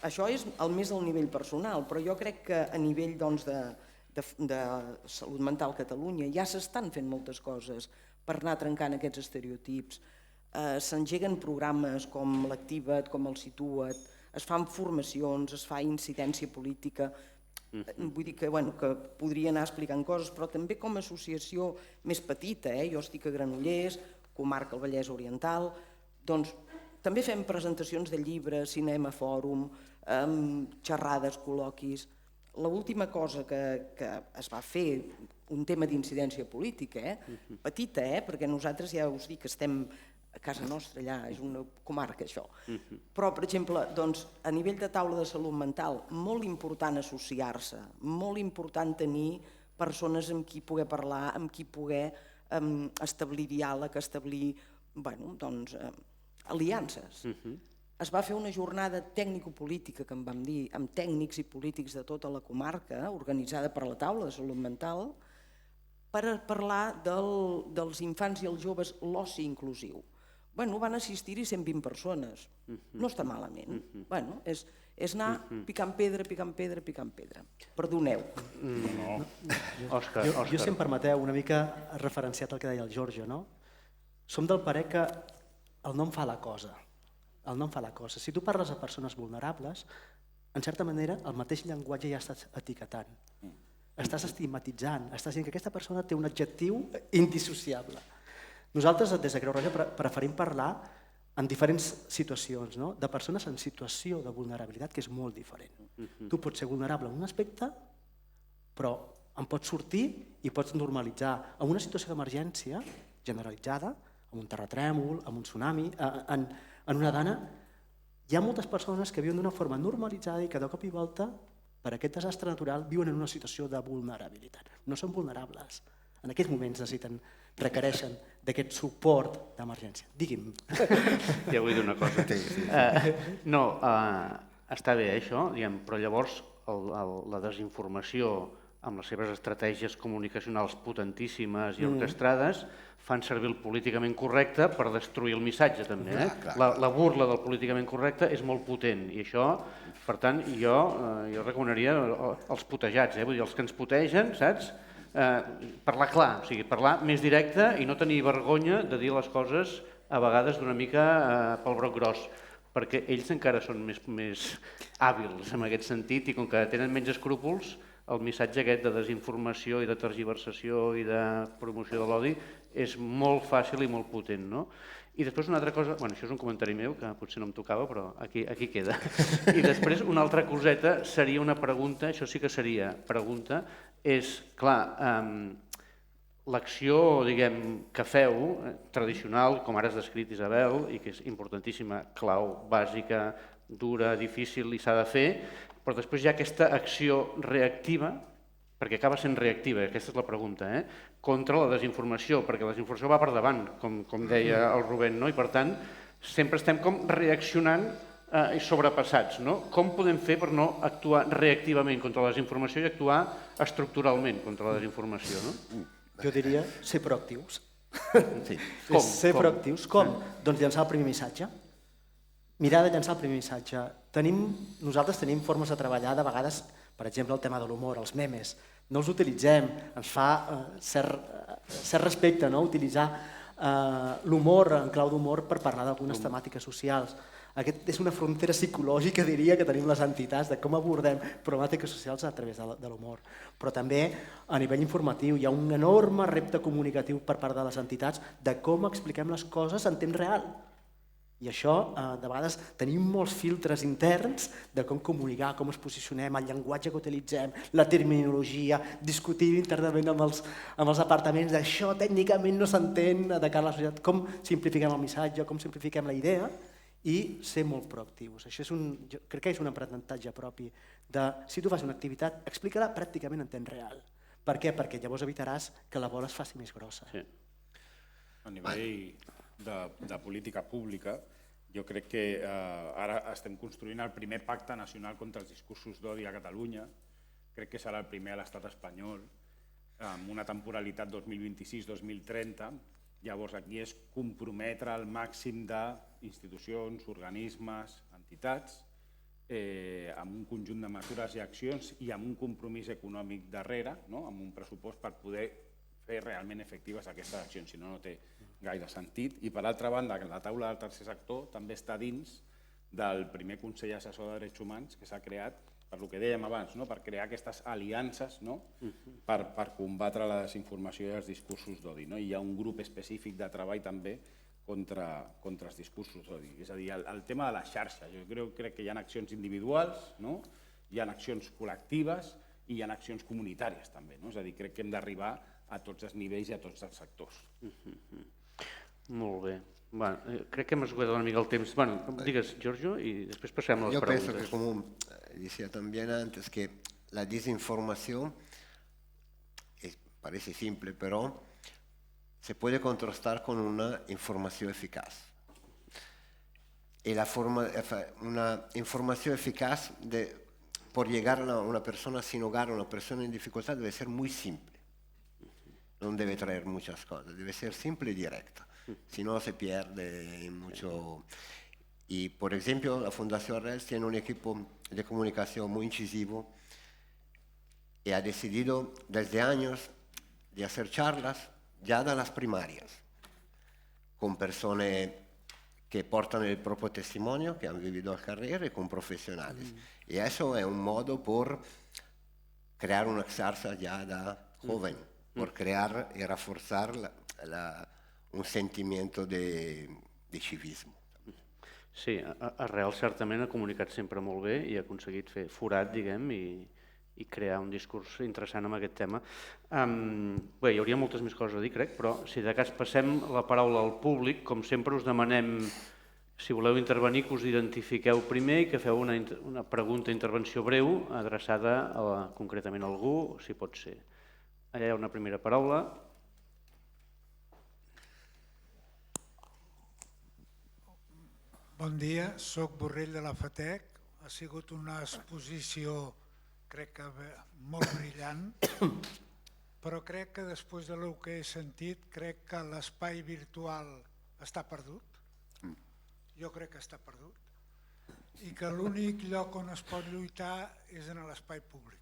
això és més al nivell personal, però jo crec que a nivell de salut mental a Catalunya ja s'estan fent moltes coses per anar trencant aquests estereotips. S'engeguen programes com l'Activa't, com el Situa't, es fan formacions, es fa incidència política. Vull dir que podria anar explicant coses, però també com a associació més petita, jo estic a Granollers, comarca del Vallès Oriental, doncs també fem presentacions de llibres, cinema, fòrum, xerrades, col·loquis. L'última cosa que es va fer, un tema d'incidència política, petita, perquè nosaltres ja us dic que estem a casa nostra allà, és una comarca això. Però, per exemple, a nivell de taula de salut mental, molt important associar-se, molt important tenir persones amb qui poder parlar, amb qui poder establir diàleg, establir aliances. Es va fer una jornada tècnico-política, que en vam dir, amb tècnics i polítics de tota la comarca, organitzada per la taula de salut mental, per parlar dels infants i els joves l'oci inclusiu. Van assistir-hi 120 persones, no està malament. És anar picant pedra, picant pedra, picant pedra. Perdoneu. Òscar. Jo, si em permeteu, una mica referenciat al que deia el Giorgio, no? Som del parer que el nom fa la cosa. El nom fa la cosa. Si tu parles a persones vulnerables, en certa manera el mateix llenguatge ja estàs etiquetant. Estàs estigmatitzant, estàs dient que aquesta persona té un adjectiu indissociable. Nosaltres, des de Creu Roja, preferim parlar en diferents situacions, de persones en situació de vulnerabilitat, que és molt diferent. Tu pots ser vulnerable en un aspecte, però en pots sortir i pots normalitzar. En una situació d'emergència generalitzada, en un terratrèmol, en un tsunami, en una dana, hi ha moltes persones que viuen d'una forma normalitzada i que de cop i volta, per aquest desastre natural, viuen en una situació de vulnerabilitat. No són vulnerables. En aquests moments requereixen d'aquest suport d'emergència. Digui'm. Ja vull dir una cosa. No, està bé això, però llavors la desinformació amb les seves estratègies comunicacionals potentíssimes i orquestrades fan servir el políticament correcte per destruir el missatge també. La burla del políticament correcte és molt potent i això, per tant, jo recomanaria els putejats, vull dir, els que ens putegen, saps? Parlar clar, o sigui, parlar més directe i no tenir vergonya de dir les coses a vegades d'una mica pel broc gros, perquè ells encara són més hàbils en aquest sentit i com que tenen menys escrúpols, el missatge aquest de desinformació i de tergiversació i de promoció de l'odi és molt fàcil i molt potent, no? I després una altra cosa, això és un comentari meu que potser no em tocava, però aquí queda. I després una altra coseta seria una pregunta, això sí que seria pregunta, és, clar, l'acció, diguem, que feu, tradicional, com ara has descrit Isabel, i que és importantíssima, clau, bàsica, dura, difícil i s'ha de fer, però després hi ha aquesta acció reactiva, perquè acaba sent reactiva, aquesta és la pregunta, contra la desinformació, perquè la desinformació va per davant, com deia el Rubén, i per tant sempre estem com reaccionant i sobrepassats. Com podem fer per no actuar reactivament contra la desinformació i actuar estructuralment contra la desinformació? Jo diria ser proactius. Com? Ser proactius. Com? Doncs llançar el primer missatge. Mirar de llançar el primer missatge. Nosaltres tenim formes de treballar, de vegades, per exemple, el tema de l'humor, els memes. No els utilitzem, ens fa cert respecte utilitzar l'humor en clau d'humor per parlar d'algunes temàtiques socials. Aquesta és una frontera psicològica, diria, que tenim les entitats, de com abordem problemàtiques socials a través de l'humor. Però també a nivell informatiu hi ha un enorme repte comunicatiu per part de les entitats de com expliquem les coses en temps real. I això, de vegades, tenim molts filtres interns de com comunicar, com ens posicionem, el llenguatge que utilitzem, la terminologia, discutir internament amb els apartaments d'això tècnicament no s'entén de cara a la societat, com simplifiquem el missatge, com simplifiquem la idea i ser molt proactius. Això jo crec que és un aprenentatge propi de, si tu fas una activitat, explica-la pràcticament en temps real. Per què? Perquè llavors evitaràs que la bola es faci més grossa. A nivell de política pública, jo crec que ara estem construint el primer pacte nacional contra els discursos d'odi a Catalunya, crec que serà el primer a l'estat espanyol, amb una temporalitat 2026-2030. Llavors aquí és comprometre el màxim d'institucions, organismes, entitats, amb un conjunt de mesures i accions i amb un compromís econòmic darrere, amb un pressupost per poder fer realment efectives aquestes accions, si no, no té gaire sentit. I per altra banda, la taula del tercer sector també està dins del primer Consell Assessor de Drets Humans que s'ha creat, per el que dèiem abans, per crear aquestes aliances per combatre la desinformació i els discursos d'odi. Hi ha un grup específic de treball també contra els discursos d'odi. És a dir, el tema de la xarxa. Jo crec que hi ha accions individuals, hi ha accions col·lectives i hi ha accions comunitàries també. És a dir, crec que hem d'arribar a tots els nivells i a tots els sectors. Molt bé. Crec que hem esgotat una mica el temps. Digues, Giorgio, y después pasamos a las preguntas. Yo pienso que, como decía también antes, que la desinformación parece simple, pero se puede contrastar con una información eficaz. Y una información eficaz por llegar a una persona sin hogar, a una persona en dificultad, debe ser muy simple. No debe traer muchas cosas, debe ser simple y directa. Si no, se pierde mucho. Y, por ejemplo, la Fundación RELS tiene un equipo de comunicación muy incisivo y ha decidido desde años de hacer charlas ya de las primarias con personas que portan el propio testimonio, que han vivido la carrera, y con profesionales. Y eso es un modo por crear una xarxa ya de joven, por crear y reforzar un sentimiento de civismo. Sí, Arrel certament ha comunicat sempre molt bé i ha aconseguit fer forat, diguem, i crear un discurs interessant amb aquest tema. Bé, hi hauria moltes més coses a dir, crec, però si de cas passem la paraula al públic, com sempre us demanem, si voleu intervenir, que us identifiqueu primer i que feu una pregunta, intervenció breu, adreçada concretament a algú, si pot ser. Allà hi ha una primera paraula. Bon dia, soc Borrell de la FATEC. Ha sigut una exposició, crec que molt brillant, però crec que després del que he sentit, crec que l'espai virtual està perdut. Jo crec que està perdut. I que l'únic lloc on es pot lluitar és en l'espai públic.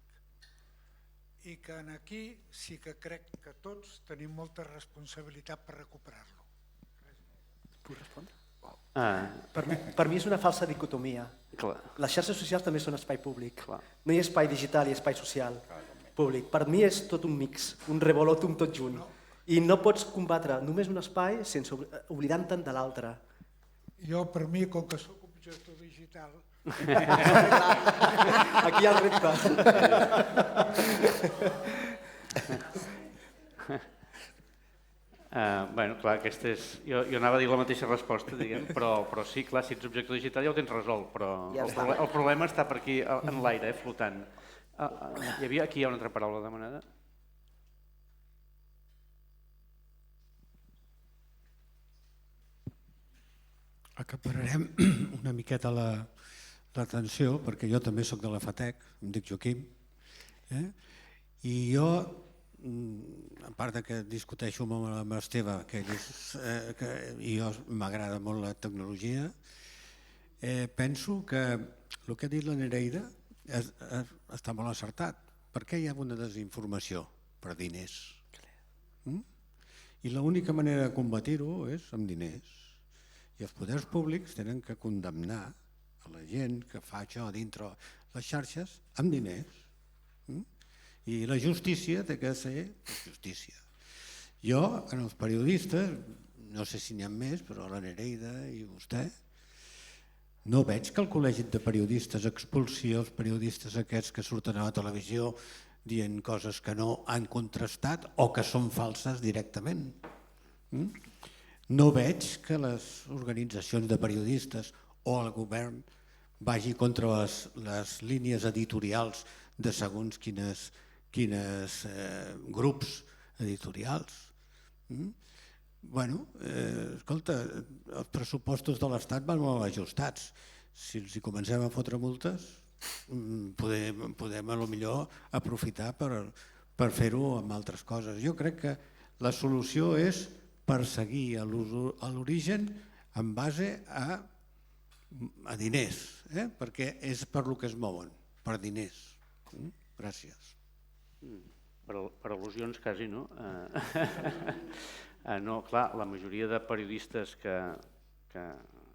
I que aquí sí que crec que tots tenim molta responsabilitat per recuperar-lo. Puc respondre? Per mi és una falsa dicotomia. Les xarxes socials també són espai públic. No hi ha espai digital i espai social públic. Per mi és tot un mix, un revolòtum tot junt. I no pots combatre només un espai sense oblidant-te'n de l'altre. Jo, per mi, com que soc un gestor digital... Aquí hi ha el repte. Bueno, clar, aquesta és... Jo anava a dir la mateixa resposta, diguem, però sí, clar, si ets objecte digital ja ho tens resolt, però el problema està per aquí, en l'aire, flotant. Aquí hi ha una altra paraula demanada. Acapararem una miqueta l'atenció, perquè jo també soc de la FATEC, em dic Joaquim, i jo, a part que discuteixo amb l'Esteve, i jo m'agrada molt la tecnologia, penso que el que ha dit la Nereida està molt acertat. Per què hi ha una desinformació? Per diners. I l'única manera de combatir-ho és amb diners. I els poders públics tenen que condemnar a la gent que fa això dintre les xarxes amb diners. I la justícia té que ser justícia. Jo, en els periodistes, no sé si n'hi ha més, però la Nereida i vostè, no veig que el Col·legi de Periodistes expulsi els periodistes aquests que surten a la televisió dient coses que no han contrastat o que són falses directament. No veig que les organitzacions de periodistes o el govern vagi contra les línies editorials de segons quins grups editorials. Bueno, escolta, els pressupostos de l'Estat van molt ajustats. Si els hi comencem a fotre multes, podem a lo millor aprofitar per fer-ho amb altres coses. Jo crec que la solució és perseguir l'origen en base a diners, perquè és per lo que es mouen, per diners. Gràcies. Per al·lusions quasi, no? No, clar, la majoria de periodistes que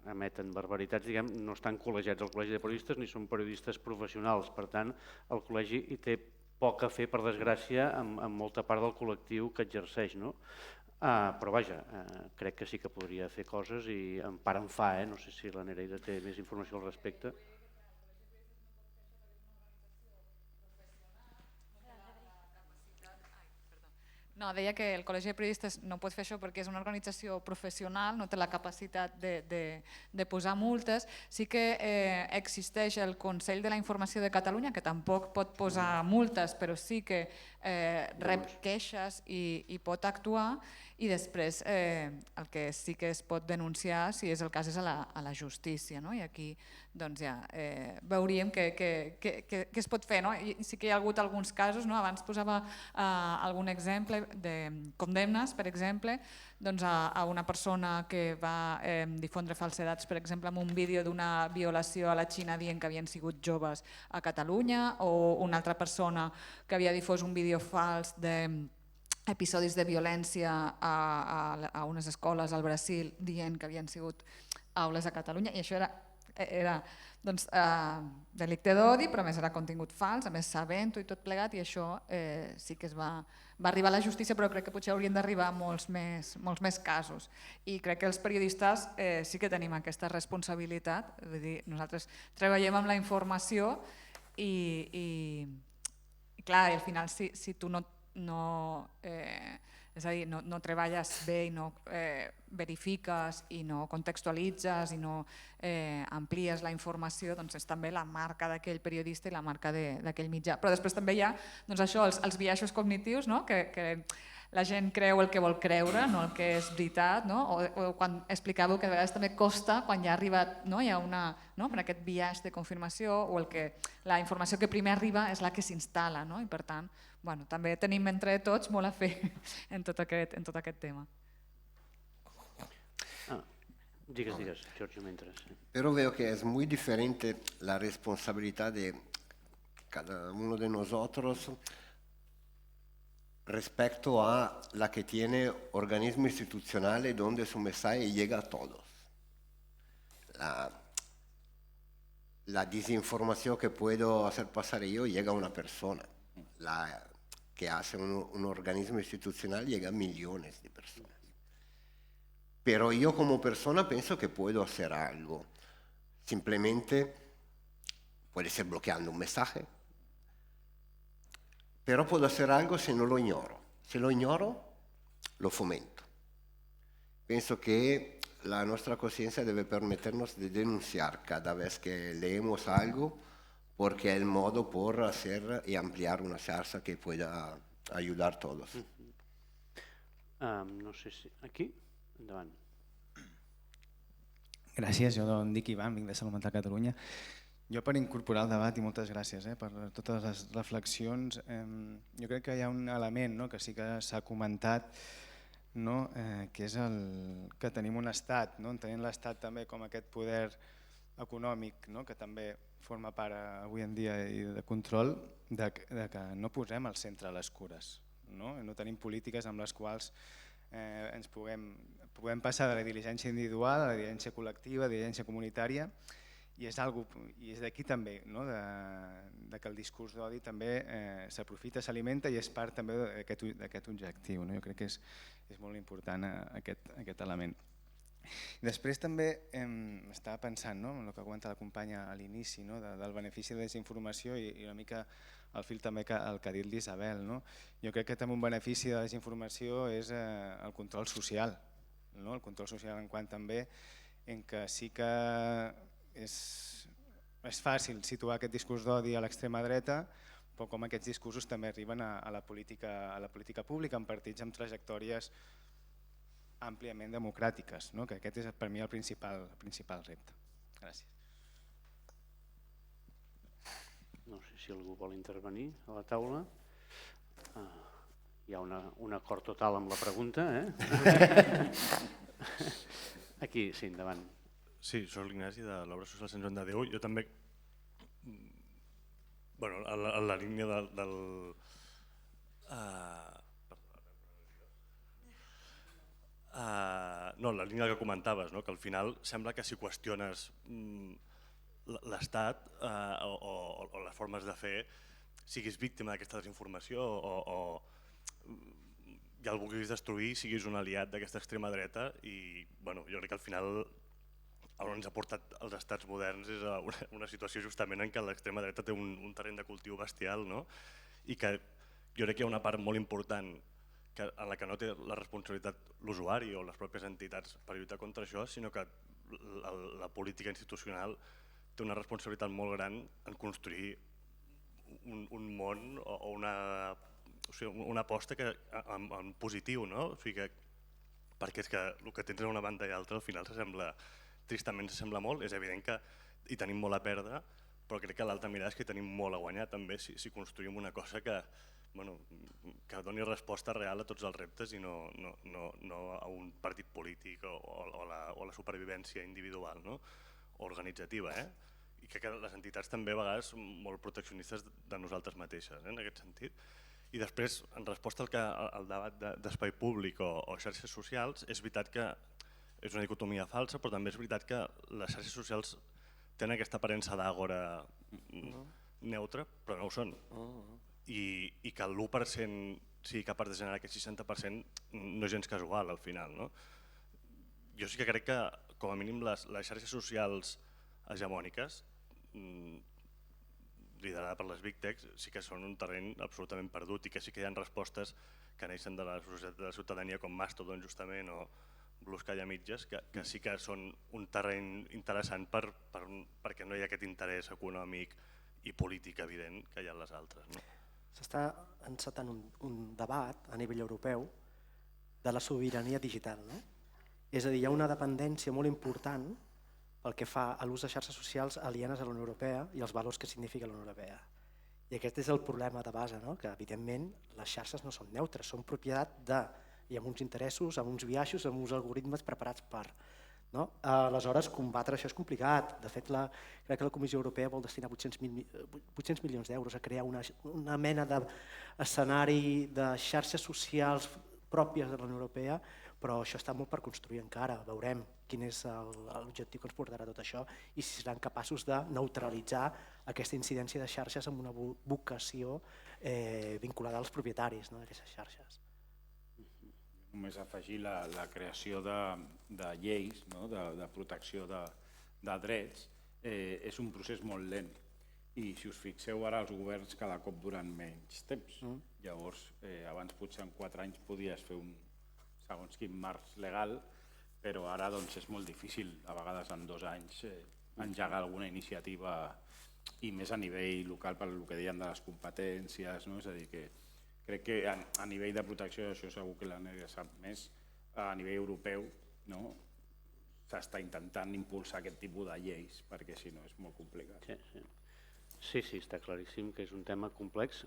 emeten barbaritats, diguem, no estan col·legiats al Col·legi de Periodistes ni són periodistes professionals. Per tant, el col·legi hi té poc a fer, per desgràcia, amb molta part del col·lectiu que exerceix, no? Però vaja, crec que sí que podria fer coses i en part en fa, no sé si la Nereida té més informació al respecte. No, deia que el Col·legi de Periodistes no pot fer això perquè és una organització professional, no té la capacitat de posar multes. Sí que existeix el Consell de la Informació de Catalunya, que tampoc pot posar multes, però sí que rep queixes i pot actuar, i després el que sí que es pot denunciar, si és el cas, és a la justícia. I aquí ja veuríem què es pot fer. Sí que hi ha hagut alguns casos, abans posava algun exemple de condemnes, per exemple, a una persona que va difondre falsedats, per exemple, amb un vídeo d'una violació a la Xina dient que havien sigut joves a Catalunya, o una altra persona que havia difós un vídeo fals d'episodis de violència a unes escoles al Brasil dient que havien sigut aules a Catalunya, i això era delicte d'odi, però a més era contingut fals, a més sabent-ho i tot plegat, i això sí que es va arribar a la justícia, però crec que potser haurien d'arribar molts més casos. I crec que els periodistes sí que tenim aquesta responsabilitat, vull dir, nosaltres treballem amb la informació i clar, al final si tu és a dir, no treballes bé i no verifiques i no contextualitzes i no amplies la informació, doncs és també la marca d'aquell periodista i la marca d'aquell mitjà. Però després també hi ha els biaixos cognitius, que la gent creu el que vol creure, no el que és veritat, o quan explicàveu que a vegades també costa, quan ja ha arribat, hi ha per aquest biaix de confirmació, o la informació que primer arriba és la que s'instal·la, i per tant també tenim entre tots molt a fer en tot aquest tema. Digues, Giorgio, mientras. Pero veo que es muy diferente la responsabilidad de cada uno de nosotros respecto a la que tiene organismo institucional donde su mensaje llega a todos. La desinformación que puedo hacer pasar yo llega a una persona. La que hace un organismo institucional llega a millones de personas. Pero yo como persona pienso que puedo hacer algo. Simplemente puede ser bloqueando un mensaje. Pero puedo hacer algo si no lo ignoro. Si lo ignoro, lo fomento. Pienso que la nuestra conciencia debe permitirnos de denunciar cada vez que leemos algo, porque es el modo por hacer y ampliar una charla que pueda ayudar a todos. No sé si... Aquí? Endavant. Gràcies, jo em dic Ivan, vinc de Salut Mental Catalunya. Jo per incorporar el debat, i moltes gràcies per totes les reflexions, jo crec que hi ha un element que sí que s'ha comentat, que és que tenim un estat, entenent l'estat també com aquest poder econòmic, que també forma part avui en dia i de control, que no posem al centre les cures. No tenim polítiques amb les quals ens puguem passar de la diligència individual a la diligència col·lectiva, a la diligència comunitària, i és d'aquí també, que el discurs d'odi també s'aprofita, s'alimenta i és part també d'aquest objectiu. Jo crec que és molt important aquest element. Després també estava pensant en el que comenta la companya a l'inici, del benefici de la desinformació i una mica al fil també el que ha dit l'Isabel. Jo crec que també un benefici de la desinformació és el control social. El control social en quant també en què sí que és fàcil situar aquest discurs d'odi a l'extrema dreta, però com aquests discursos també arriben a la política pública en partits amb trajectòries àmpliament democràtiques, que aquest és per mi el principal repte. Gràcies. No sé si algú vol intervenir a la taula. Hi ha un acord total amb la pregunta. Aquí, sí, endavant. Sí, soc l'Ignasi de l'Obra Social Sant Joan de Déu. Jo també, a la línia del... No, la línia que comentaves, que al final sembla que si qüestiones l'Estat o les formes de fer, siguis víctima d'aquesta desinformació o ja el vulguis destruir, siguis un aliat d'aquesta extrema dreta. I jo crec que al final on ens ha portat els estats moderns és una situació justament en què l'extrema dreta té un terreny de cultiu bestial, i que jo crec que hi ha una part molt important en la que no té la responsabilitat l'usuari o les pròpies entitats per lluitar contra això, sinó que la política institucional té una responsabilitat molt gran en construir un món o una aposta en positiu, perquè és que el que tens a una banda i l'altra al final tristament s'assembla molt. És evident que hi tenim molt a perdre, però crec que l'altra mirada és que hi tenim molt a guanyar també si construïm una cosa que doni resposta real a tots els reptes i no a un partit polític o a la supervivència individual o organitzativa. I crec que les entitats també a vegades són molt proteccionistes de nosaltres mateixes en aquest sentit. I després, en resposta al debat d'espai públic o xarxes socials, és veritat que és una dicotomia falsa, però també és veritat que les xarxes socials tenen aquesta aparença d'àgora neutra, però no ho són. I que el 1% sigui capaç de generar aquest 60% no és gens casual al final. Jo sí que crec que, com a mínim, les xarxes socials hegemòniques, liderada per les Big Techs, sí que són un terreny absolutament perdut i que sí que hi ha respostes que neixen de la ciutadania com Mastodon justament o Blue Sky a mitges, que sí que són un terreny interessant perquè no hi ha aquest interès econòmic i polític evident que hi ha en les altres. S'està encetant un debat a nivell europeu de la sobirania digital. És a dir, hi ha una dependència molt important pel que fa a l'ús de xarxes socials alienes a la Unió Europea i els valors que significa la Unió Europea. I aquest és el problema de base, que evidentment les xarxes no són neutres, són propietat de, i amb uns interessos, amb uns biaixos, amb uns algoritmes preparats per. Aleshores, combatre això és complicat. De fet, crec que la Comissió Europea vol destinar 800 milions d'euros a crear una mena d'escenari de xarxes socials pròpies de la Unió Europea, però això està molt per construir encara. Veurem quin és l'objectiu que ens portarà tot això i si seran capaços de neutralitzar aquesta incidència de xarxes amb una vocació vinculada als propietaris d'aquestes xarxes. Només afegir la creació de lleis, de protecció de drets, és un procés molt lent. I si us fixeu ara, els governs cada cop duren menys temps. Llavors, abans potser en 4 anys podies fer un segons quin marc legal, però ara és molt difícil, a vegades en 2 anys, engegar alguna iniciativa i més a nivell local per el que deien de les competències. És a dir, que crec que a nivell de protecció, això segur que la Nerea sap més, a nivell europeu s'està intentant impulsar aquest tipus de lleis, perquè si no és molt complicat. Sí, està claríssim que és un tema complex.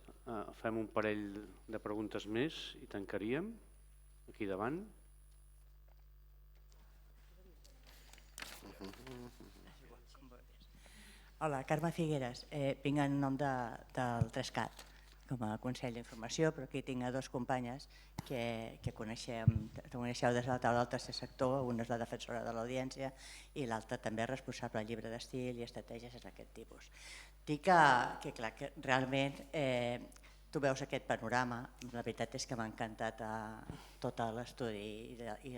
Fem un parell de preguntes més i tancaríem. Aquí davant. Hola, Carme Figueres. Vinc en nom del 3CAT com a Consell d'Informació, però aquí tinc 2 companyes que coneixeu des de la taula del tercer sector. Una és la defensora de l'audiència i l'altra també és responsable del llibre d'estil i estratègies d'aquest tipus. Dic que realment tu veus aquest panorama, la veritat és que m'ha encantat tot l'estudi i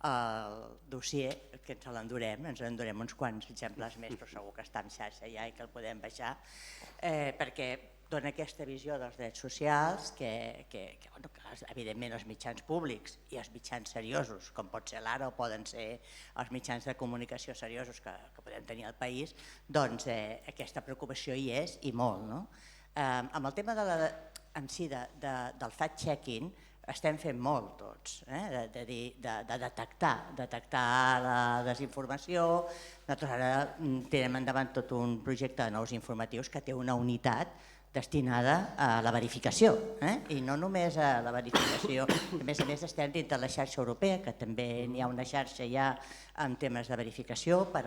el dossier, que ens l'endurem uns quants exemples més, però segur que està en xarxa ja i que el podem baixar, perquè dona aquesta visió dels drets socials que evidentment els mitjans públics i els mitjans seriosos, com pot ser l'Ara o poden ser els mitjans de comunicació seriosos que podem tenir al país, doncs aquesta preocupació hi és i molt. Amb el tema en si del fact-checking, estem fent molt tots, de detectar la desinformació. Nosaltres ara tirem endavant tot un projecte de nous informatius que té una unitat destinada a la verificació, i no només a la verificació, a més estem dintre la xarxa europea, que també n'hi ha una xarxa ja en temes de verificació per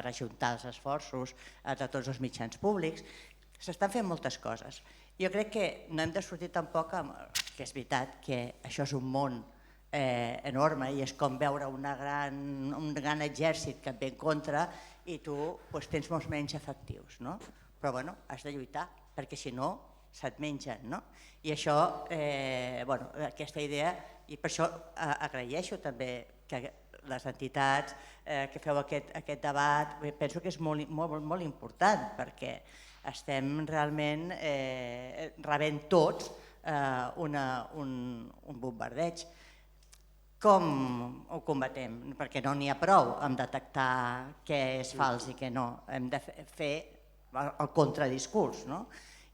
ajuntar els esforços de tots els mitjans públics. S'estan fent moltes coses. Jo crec que no hem de sortir tampoc, que és veritat que això és un món enorme i és com veure un gran exèrcit que et ve en contra i tu tens molts menys efectius, però has de lluitar, perquè si no se't mengen. I això, aquesta idea, i per això agraeixo també que les entitats que feu aquest debat, penso que és molt important, perquè estem realment rebent tots un bombardeig. Com ho combatem? Perquè no n'hi ha prou en detectar què és fals i què no. Hem de fer el contradiscurs,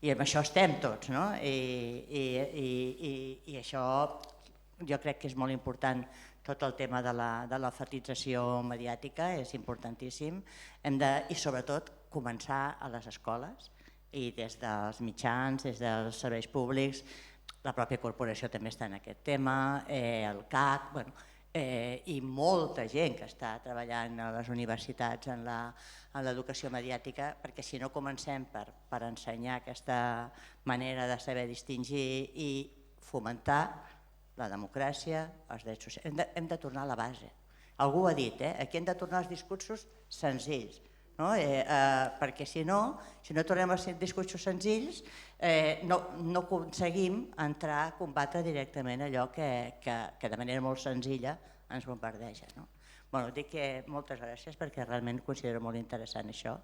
i amb això estem tots, i això jo crec que és molt important. Tot el tema de l'alfabetització mediàtica és importantíssim, i sobretot començar a les escoles i des dels mitjans, des dels serveis públics. La pròpia corporació també està en aquest tema, el CAC, i molta gent que està treballant a les universitats en l'educació mediàtica, perquè si no comencem per ensenyar aquesta manera de saber distingir i fomentar la democràcia, els drets socials, hem de tornar a la base. Algú ha dit, aquí hem de tornar als discursos senzills, perquè si no tornem als discursos senzills no aconseguim entrar a combatre directament allò que de manera molt senzilla ens bombardeja. Dic que moltes gràcies perquè realment considero molt interessant això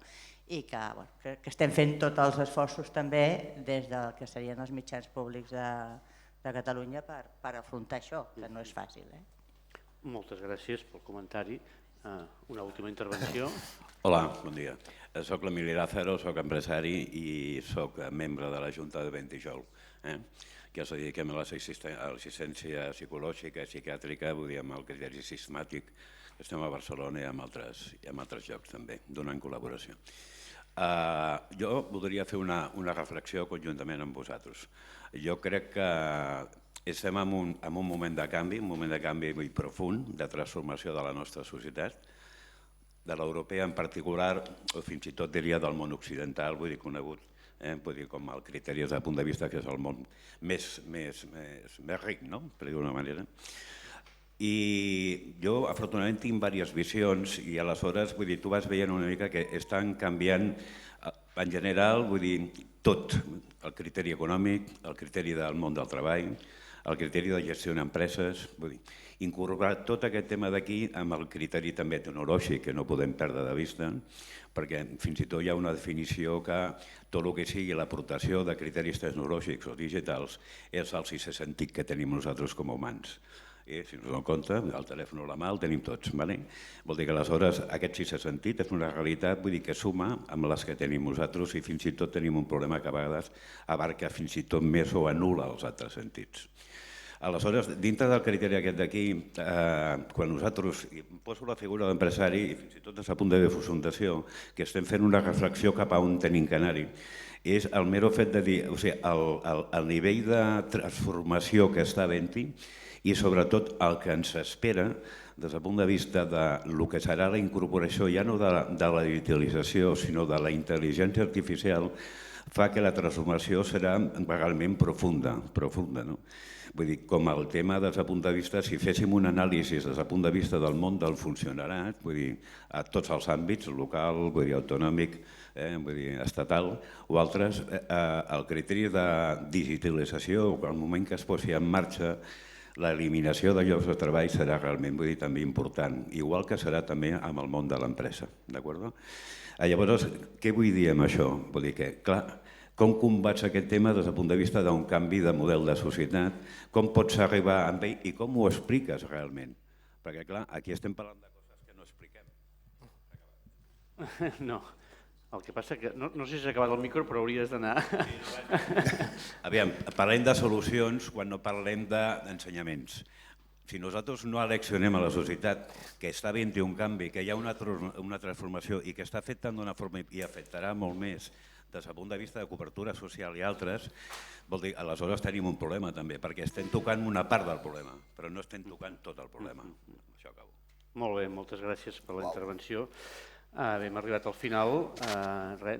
i que estem fent tots els esforços també des del que serien els mitjans públics de Catalunya per afrontar això, que no és fàcil. Moltes gràcies pel comentari. Una última intervenció. Hola, bon dia. Soc l'Emili Lázaro, soc empresari i soc membre de la Junta de Ventijol, que es dediquem a l'assistència psicològica, psiquiàtrica, vull dir, amb el criteri sistemàtic, que estem a Barcelona i en altres llocs també, donant col·laboració. Jo voldria fer una reflexió conjuntament amb vosaltres. Jo crec que estem en un moment de canvi molt profund, de transformació de la nostra societat, de l'europea en particular, o fins i tot diria del món occidental, vull dir conegut, com el criteri des del punt de vista que és el món més ric, per dir d'una manera. I jo, afortunadament, tinc diverses visions i aleshores, vull dir, tu vas veient una mica que estan canviant, en general, vull dir, tot, el criteri econòmic, el criteri del món del treball, el criteri de gestió d'empreses, vull dir, incorporar tot aquest tema d'aquí amb el criteri també tecnològic, que no podem perdre de vista, perquè fins i tot hi ha una definició que tot el que sigui l'aportació de criteris tecnològics o digitals és el sisè sentit que tenim nosaltres com a humans. Si ens donem compte, el telèfon a la mà el tenim tots. Vol dir que aleshores aquest sisè sentit és una realitat que suma amb les que tenim nosaltres i fins i tot tenim un problema que a vegades abarca fins i tot més o anul·la els altres sentits. Aleshores, dintre del criteri aquest d'aquí, quan nosaltres, poso la figura d'empresari i fins i tot des del punt de vista de fundació, que estem fent una reflexió cap a on tenim que anar-hi, és el mero fet de dir, el nivell de transformació que està havent-hi i sobretot el que ens espera des del punt de vista del que serà la incorporació ja no de la digitalització sinó de la intel·ligència artificial fa que la transformació serà realment profunda. Vull dir, com el tema des del punt de vista, si féssim un anàlisi des del punt de vista del món del funcionarat, vull dir, a tots els àmbits, local, vull dir, autonòmic, vull dir, estatal o altres, el criteri de digitalització, al moment que es posi en marxa, l'eliminació de llocs de treball serà realment, vull dir, també important, igual que serà també amb el món de l'empresa, d'acord? Llavors, què vull dir amb això? Vull dir que, clar, com combats aquest tema des del punt de vista d'un canvi de model de societat, com pots arribar amb ell i com ho expliques realment? Perquè, clar, aquí estem parlant de coses que no expliquem. No, El que passa que, no sé si s'ha acabat el micro, però hauries d'anar... Aviam, parlem de solucions quan no parlem d'ensenyaments. Si nosaltres no eleccionem a la societat que està havent un canvi, que hi ha una transformació i que està afectant d'una forma i afectarà molt més des del punt de vista de cobertura social i altres, vol dir, aleshores tenim un problema també, perquè estem tocant una part del problema, però no estem tocant tot el problema. Això acabo. Molt bé, moltes gràcies per la intervenció. Bé, hem arribat al final.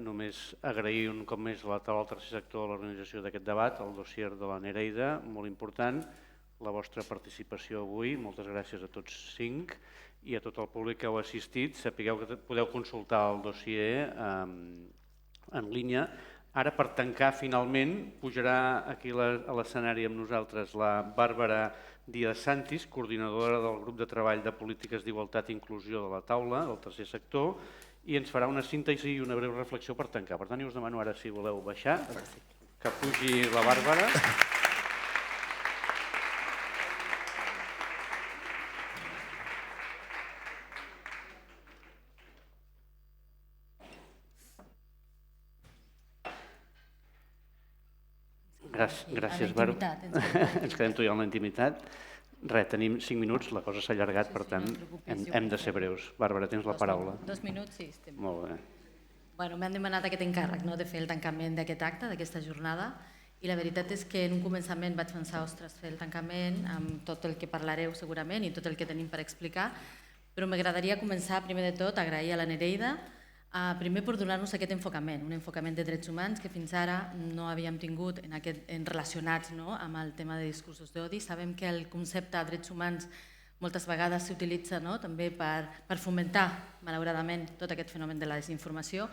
Només agrair un cop més a la taula del tercer sector a l'organització d'aquest debat, el dossier de la Nereida, molt important, la vostra participació avui. Moltes gràcies a tots 5 i a tot el públic que heu assistit. Sapigueu que podeu consultar el dossier en línia. Ara, per tancar, finalment, pujarà aquí a l'escenari amb nosaltres la Bàrbara Díaz Santis, coordinadora del grup de treball de polítiques d'igualtat i inclusió de la taula del tercer sector, i ens farà una síntesi i una breu reflexió per tancar. Per tant, jo us demano ara, si voleu baixar, que pugi la Bàrbara. Gràcies, Bàrbara. Ens quedem tu i en la intimitat. Res, tenim 5 minuts, la cosa s'ha allargat, per tant, hem de ser breus. Bàrbara, tens la paraula. 2 minuts, sí, estem. Molt bé. M'han demanat aquest encàrrec de fer el tancament d'aquest acte, d'aquesta jornada, i la veritat és que en un començament vaig pensar, ostres, fer el tancament amb tot el que parlareu segurament i tot el que tenim per explicar, però m'agradaria començar, primer de tot, a agrair a la Nereida, primer per donar-nos aquest enfocament, un enfocament de drets humans que fins ara no havíem tingut relacionats amb el tema de discursos d'odi. Sabem que el concepte de drets humans moltes vegades s'utilitza també per fomentar, malauradament, tot aquest fenomen de la desinformació,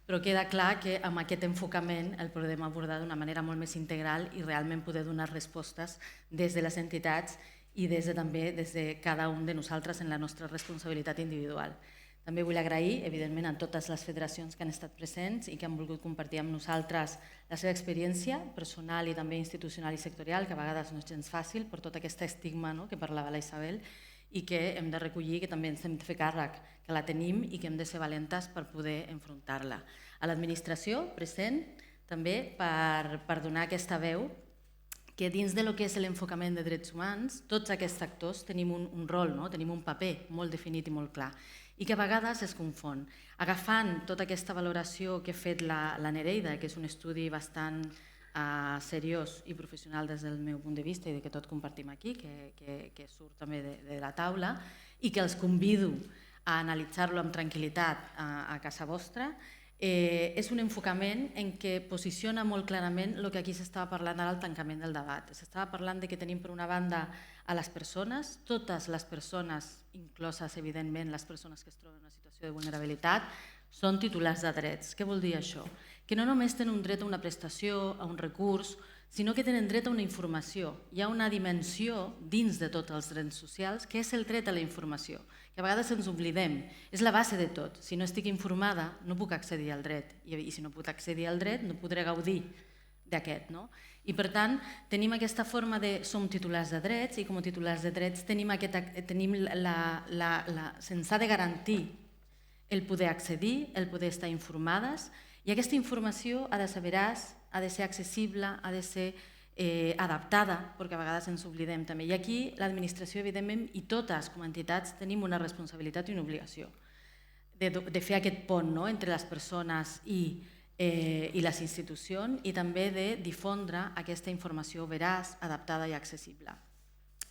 però queda clar que amb aquest enfocament el podem abordar d'una manera molt més integral i realment poder donar respostes des de les entitats i també des de cada un de nosaltres en la nostra responsabilitat individual. També vull agrair, evidentment, a totes les federacions que han estat presents i que han volgut compartir amb nosaltres la seva experiència personal i també institucional i sectorial, que a vegades no és gens fàcil per tot aquest estigma que parlava la Isabel i que hem de recollir, que també ens hem de fer càrrec, que la tenim i que hem de ser valentes per poder enfrontar-la. A l'administració present també per donar aquesta veu que dins del que és l'enfocament de drets humans, tots aquests actors tenim un rol, tenim un paper molt definit i molt clar, i que a vegades es confon. Agafant tota aquesta valoració que ha fet la Nereida, que és un estudi bastant seriós i professional des del meu punt de vista i que tot compartim aquí, que surt també de la taula, i que els convido a analitzar-lo amb tranquil·litat a casa vostra, és un enfocament en què posiciona molt clarament el que aquí s'estava parlant ara al tancament del debat. S'estava parlant que tenim per una banda a les persones, totes les persones, incloses evidentment les persones que es troben en una situació de vulnerabilitat, són titulars de drets. Què vol dir això? Que no només tenen un dret a una prestació, a un recurs, sinó que tenen dret a una informació. Hi ha una dimensió dins de tots els drets socials que és el dret a la informació, que a vegades ens oblidem. És la base de tot. Si no estic informada, no puc accedir al dret. I si no puc accedir al dret, no podré gaudir d'aquest. I per tant, tenim aquesta forma de som titulars de drets i com a titulars de drets se'ns ha de garantir el poder accedir, el poder estar informades, i aquesta informació ha de ser veraç, ha de ser accessible, ha de ser adaptada, perquè a vegades ens oblidem també. I aquí l'administració, evidentment, i totes com a entitats tenim una responsabilitat i una obligació de fer aquest pont entre les persones i les institucions i també de difondre aquesta informació veraç, adaptada i accessible.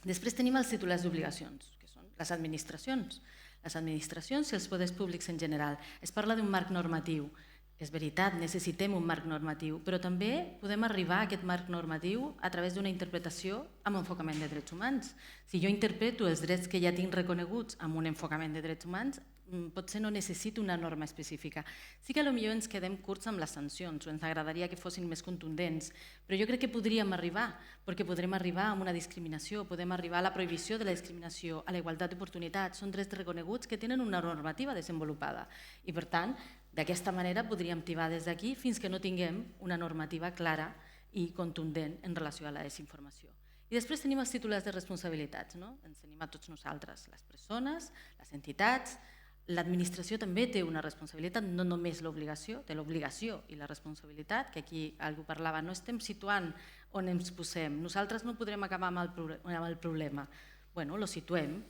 Després tenim els titulars d'obligacions, que són les administracions. Les administracions i els poders públics en general. Es parla d'un marc normatiu. És veritat, necessitem un marc normatiu, però també podem arribar a aquest marc normatiu a través d'una interpretació amb enfocament de drets humans. Si jo interpreto els drets que ja tinc reconeguts amb un enfocament de drets humans, potser no necessito una norma específica. Sí que potser ens quedem curts amb les sancions o ens agradaria que fossin més contundents, però jo crec que podríem arribar, perquè podrem arribar a una discriminació, podem arribar a la prohibició de la discriminació, a la igualtat d'oportunitats, són drets reconeguts que tenen una normativa desenvolupada i per tant, d'aquesta manera podríem tibar des d'aquí fins que no tinguem una normativa clara i contundent en relació a la desinformació. I després tenim els titulars de responsabilitats, ens tenim a tots nosaltres, les persones, les entitats, l'administració també té una responsabilitat, no només l'obligació, té l'obligació i la responsabilitat, que aquí algú parlava, no estem situant on ens posem, nosaltres no podrem acabar amb el problema. Bueno, lo situem,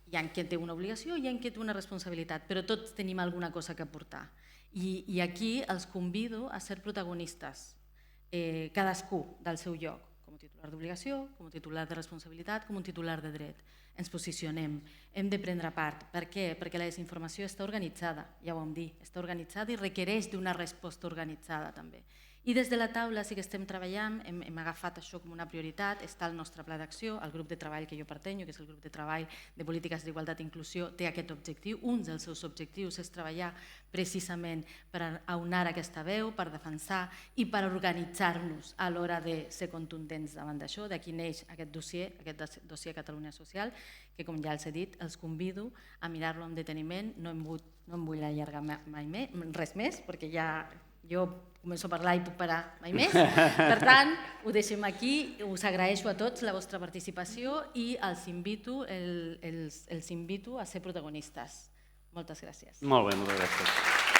hi ha qui té una obligació i hi ha qui té una responsabilitat, però tots tenim alguna cosa que aportar. I aquí els convido a ser protagonistes, cadascú del seu lloc, com a titular d'obligació, com a titular de responsabilitat, com a titular de dret. Ens posicionem, hem de prendre part. Per què? Perquè la desinformació està organitzada, ja ho vam dir, està organitzada i requereix d'una resposta organitzada també. I des de la taula sí que estem treballant, hem agafat això com una prioritat, està el nostre pla d'acció, el grup de treball que jo pertanyo, que és el grup de treball de polítiques d'igualtat i inclusió, té aquest objectiu. Un dels seus objectius és treballar precisament per aunar aquesta veu, per defensar i per organitzar-nos a l'hora de ser contundents davant d'això. D'aquí neix aquest dossier Catalunya Social, que com ja els he dit, els convido a mirar-lo amb deteniment. No em vull allargar mai més, res més, perquè ja jo començo a parlar i puc parar mai més. Per tant, ho deixem aquí. Us agraeixo a tots la vostra participació i els invito a ser protagonistes. Moltes gràcies. Molt bé, moltes gràcies.